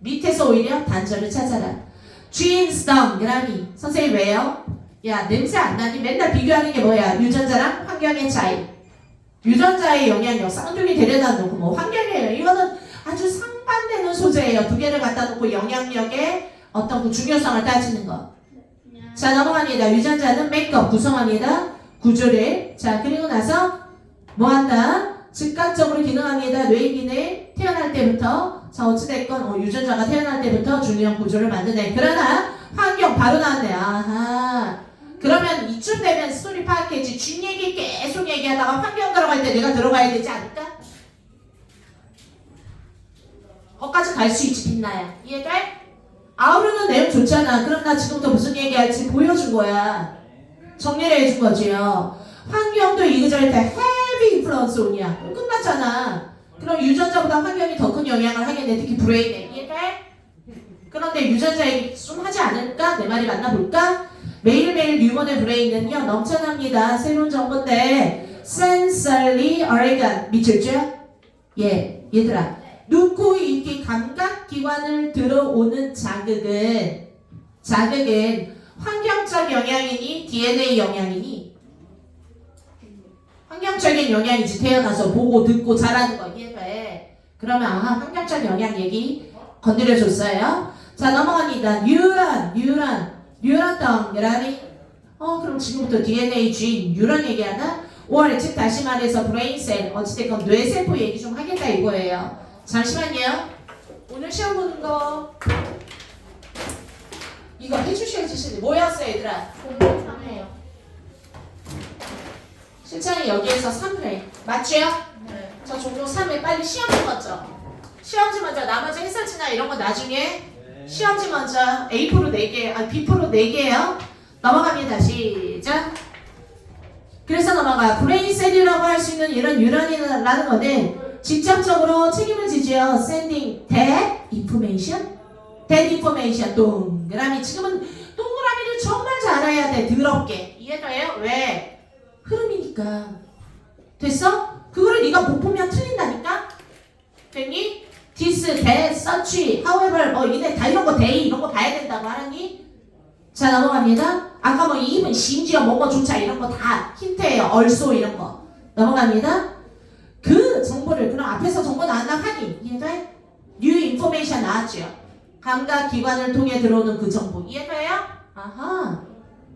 밑에서 오히려 단절을 찾아라. Jeans 동그라미. 선생님 왜요? 야 냄새 안 나니? 맨날 비교하는 게 뭐야? 유전자랑 환경의 차이. 유전자의 영향력 쌍둥이 데려다 놓고 뭐 환경이에요. 이거는 아주 상반되는 소재예요. 두 개를 갖다 놓고 영향력의 어떤 그 중요성을 따지는 거. 자 넘어갑니다. 유전자는 메이크업 구성합니다. 구조를. 자 그리고 나서 뭐 한다? 즉각적으로 기능합니다. 뇌의 기능 태어날 때부터. 자 어찌됐건 유전자가 태어날 때부터 중요한 구조를 만드네. 그러나 환경 바로 나왔네. 아하. 그러면 이쯤 되면 스토리 파악했지. 준 얘기 계속 얘기하다가 환경 들어갈 때 내가 들어가야 되지 않을까? 거기까지 갈 수 있지 빛나야. 이해돼? 아우르는 내용 좋잖아. 그럼 나 지금부터 무슨 얘기할지 보여준 거야. 정리를 해준 거지요. 환경도 이그저일 때 heavy influence 오냐. 끝났잖아. 그럼 유전자보다 환경이 더 큰 영향을 하겠네. 특히 브레인에. 이해돼? 그런데 유전자 얘기 좀 하지 않을까? 내 말이 맞나 볼까? 매일매일 뉴먼의 브레인은요 넘쳐납니다. 새로운 정보인데 sensory organ 미쳤죠? 예, 얘들아 눈, 코, 입, 감각기관을 들어오는 자극은 환경적 영향이니 DNA 영향이니? 환경적인 영향이지. 태어나서 보고 듣고 자라는 거 이해돼. 그러면 환경적 영향 얘기 건드려줬어요. 자 넘어갑니다. 뉴런 동그라미. 그럼 지금부터 DNA, 진, 뉴런 얘기하나? 5월 즉 다시 말해서 브레인셀 어찌됐건 뇌세포 얘기 좀 하겠다 이거예요. 잠시만요. 오늘 시험 보는 거 이거 해주셔야지. 뭐였어 얘들아? 공부 3회요. 실장이 여기에서 3회 맞죠? 네. 저 종로 3회 빨리 시험지 먼저. 시험지 먼저. 나머지 해설지나 이런 거 나중에 시험지 먼저. A 프로 4개, B 프로 4개요. 넘어갑니다. 시작. 그래서 넘어가. 브레인셀이라고 할 수 있는 이런 뉴런이라는 거는 직접적으로 책임을 지죠. sending that information. 동그라미. 지금은 동그라미를 정말 잘해야 돼. 더럽게. 이해돼요? 왜? 흐름이니까. 됐어? 그거를 네가 못 보면 틀린다니까? 됐니? this, that, such, however, 이네 다 이런 거 they 이런 거 봐야 된다고 하니? 자 넘어갑니다. 아까 뭐 even, 심지어 뭐뭐조차 이런 거 다 힌트예요. also 이런 거. 넘어갑니다. 그 정보를 그럼 앞에서 정보 나왔나 확인. 이해돼? new information 나왔죠. 감각 기관을 통해 들어오는 그 정보. 이해돼요? 아하.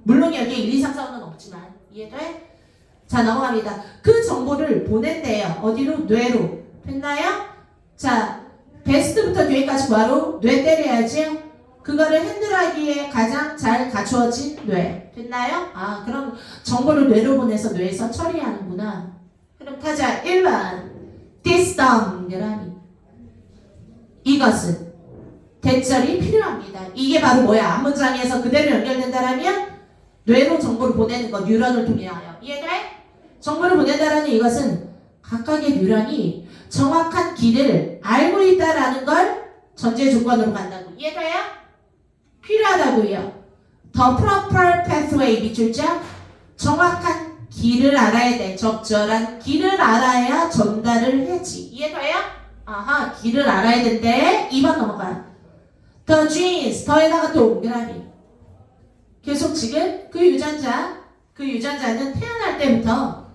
물론 여기에 1, 2, 3, 4, 5는 없지만 이해돼? 자 넘어갑니다. 그 정보를 보낸대요. 어디로? 뇌로. 됐나요? 자 베스트부터 뒤에까지 바로 뇌 때려야죠. 그거를 핸들하기에 가장 잘 갖추어진 뇌. 됐나요? 그럼 정보를 뇌로 보내서 뇌에서 처리하는구나. 그럼 타자 1번 this 동그라미. 이것은 대절이 필요합니다. 이게 바로 뭐야? 앞문장에서 그대로 연결된다라면 뇌로 정보를 보내는 거 뉴런을 통하여. 이해돼? 정보를 보낸다라는 이것은 각각의 뉴런이 정확한 길을 알고 있다라는 걸 전제 조건으로 간다고. 이해돼요? 필요하다고요. The proper pathway 밑줄자 정확한 길을 알아야 돼. 적절한 길을 알아야 전달을 해야지. 이해돼요? 길을 알아야 된대. 2번 넘어가. The genes 더에다가 동그라미. 계속 지금 그 유전자는 태어날 때부터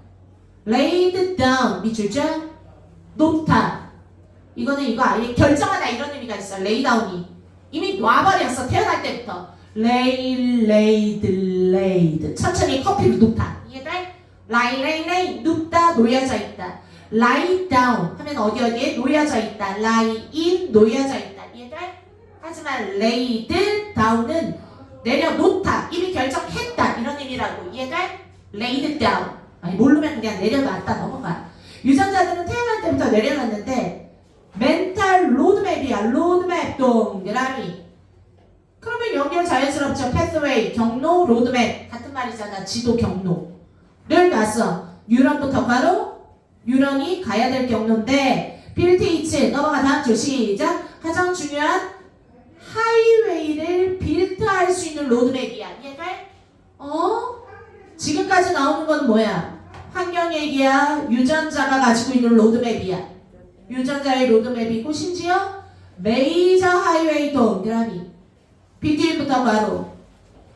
laid down 밑줄자 놓다. 이거는 이거 아예 결정하다 이런 의미가 있어. lay down이 이미 놔버렸어. 태어날 때부터 laid 천천히 커피를 놓다. 이해돼? lay 눕다 놓여져 있다. lie down 하면 어디에 놓여져 있다. lie in 놓여져 있다. 이해돼? 하지만 laid down은 내려놓다. 이미 결정했다. 이런 의미라고. 이해돼? laid down. 모르면 그냥 내려놨다. 넘어가. 유전자들은 태어날 때부터 내려놨는데 멘탈 로드맵이야. 로드맵 동그라미. 그러면 연결 자연스럽죠. pathway 경로 로드맵 같은 말이잖아. 지도 경로를 놨어. 뉴런부터 바로 뉴런이 가야 될 경로인데 빌트 넘어가. 다음 줄 시작. 가장 중요한 하이웨이를 빌트할 수 있는 로드맵이야. 이해돼? 지금까지 나오는 건 뭐야? 환경 얘기야. 유전자가 가지고 있는 로드맵이야. 유전자의 로드맵이고 심지어 메이저 하이웨이 동그라미. BT부터 바로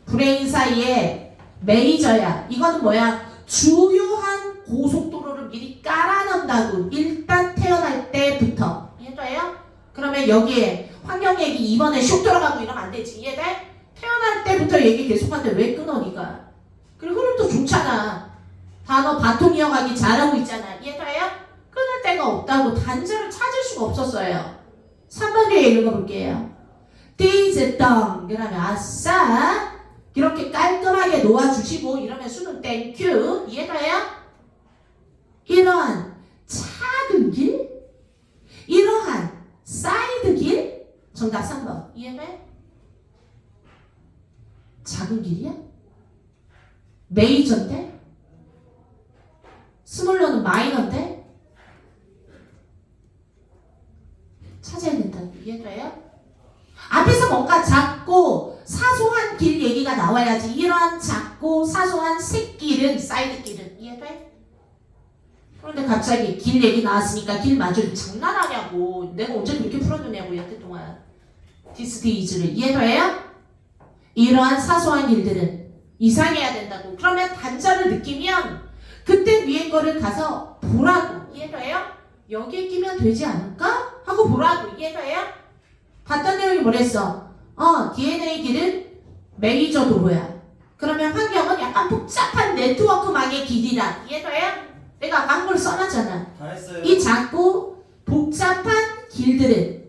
브레인 사이에 메이저야. 이거는 뭐야? 주요한 고속도로를 미리 깔아놓는다고. 일단 태어날 때부터. 이해돼요? 그러면 여기에 환경 얘기 2번에 슉 들어가고 이러면 안 되지. 이해돼? 태어날 때부터 얘기 계속하는데 왜 끊어 니가? 그리고 흐름도 좋잖아. 단어 바통 이어가기 잘하고 있잖아. 이해돼요? 끊을 데가 없다고. 단절을 찾을 수가 없었어요. 3번 뒤에 읽어볼게요. These 동그라미. 아싸. 이렇게 깔끔하게 놓아주시고 이러면 수능 땡큐. 이해돼요? 이러한 작은 길, 이러한 사이드 길. 정답 3번. 이해돼? 작은 길이야? 메이저인데? 스몰러는 마이너인데? 찾아야 된다고. 이해돼요? 앞에서 뭔가 작고 사소한 길 얘기가 나와야지. 이러한 작고 사소한 새길은 사이드 길은. 이해돼? 그런데 갑자기 길 얘기 나왔으니까 길 맞을 장난하냐고. 내가 언제 그렇게 풀어주냐고 여태 동안 디스테이즈를. 이해돼요? 이러한 사소한 일들은 이상해야 된다고. 그러면 단절을 느끼면 그때 위에 거를 가서 보라고. 이해돼요? 여기에 끼면 되지 않을까? 하고 보라고. 이해돼요? 봤던 내용이 뭐랬어? DNA 길은 메이저 도로야. 그러면 환경은 약간 복잡한 네트워크망의 길이다. 이해돼요? 내가 아까 한글 써놨잖아. 다 했어요. 이 작고 복잡한 길들은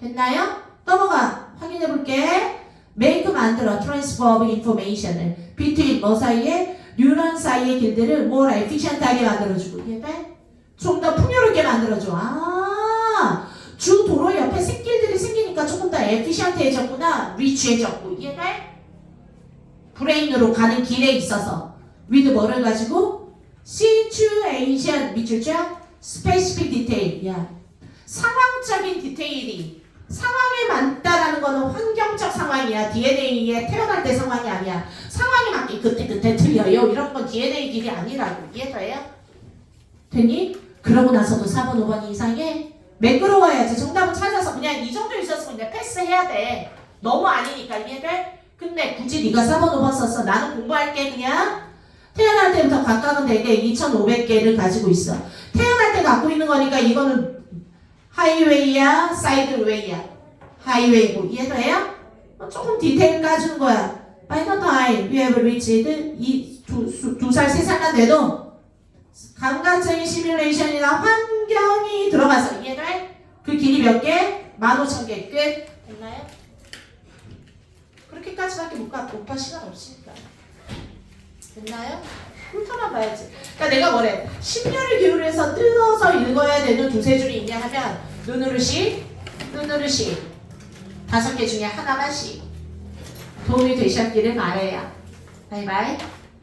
됐나요? 넘어가 확인해 볼게. make 만들어 transfer of information을 between 뭐 사이에 뉴런 사이의 길들을 more efficient하게 만들어주고 이해돼? 좀 더 풍요롭게 만들어줘. 주 도로 옆에 샛길들이 생기니까 조금 더 efficient해졌구나. rich해졌고 이해돼? 브레인으로 가는 길에 있어서 with 뭐를 가지고 situation 밑줄죠? specific detail. 야, 상황적인 디테일이 상황에 맞다라는 거는 환경적 상황이야. DNA에 태어날 때 상황이 아니야. 상황에 맞게 그때 틀려요. 이런 건 DNA 길이 아니라고. 이해돼요? 되니? 그러고 나서도 4번, 5번 이상해. 매끄러워야지. 정답을 찾아서 그냥 이 정도 있었으면 그냥 패스해야 돼. 너무 아니니까. 이해돼? 근데 굳이 네가 4번, 5번 썼어. 나는 공부할게 그냥. 태어날 때부터 각각은 대개 2,500개를 가지고 있어. 태어날 때 갖고 있는 거니까 이거는 하이웨이야, 사이드웨이야. 하이웨이고 이해돼요? 조금 디테일 까주는 거야. By the time you have reached 이 2살, 3살만 돼도 감각적인 시뮬레이션이나 환경이 들어가서 이해돼? 그 길이 몇 개? 15,000개. 끝. 됐나요? 그렇게까지밖에 못 봐. 시간 없으니까. 됐나요? 훑어만 봐야지. 그러니까 내가 뭐래? 심려를 기울여서 뜯어서 읽어야 되는 두세 줄이 있냐 하면 눈으르시, 눈으르시 5개 중에 하나만씩 도움이 되셨기를 바래요. 바이바이.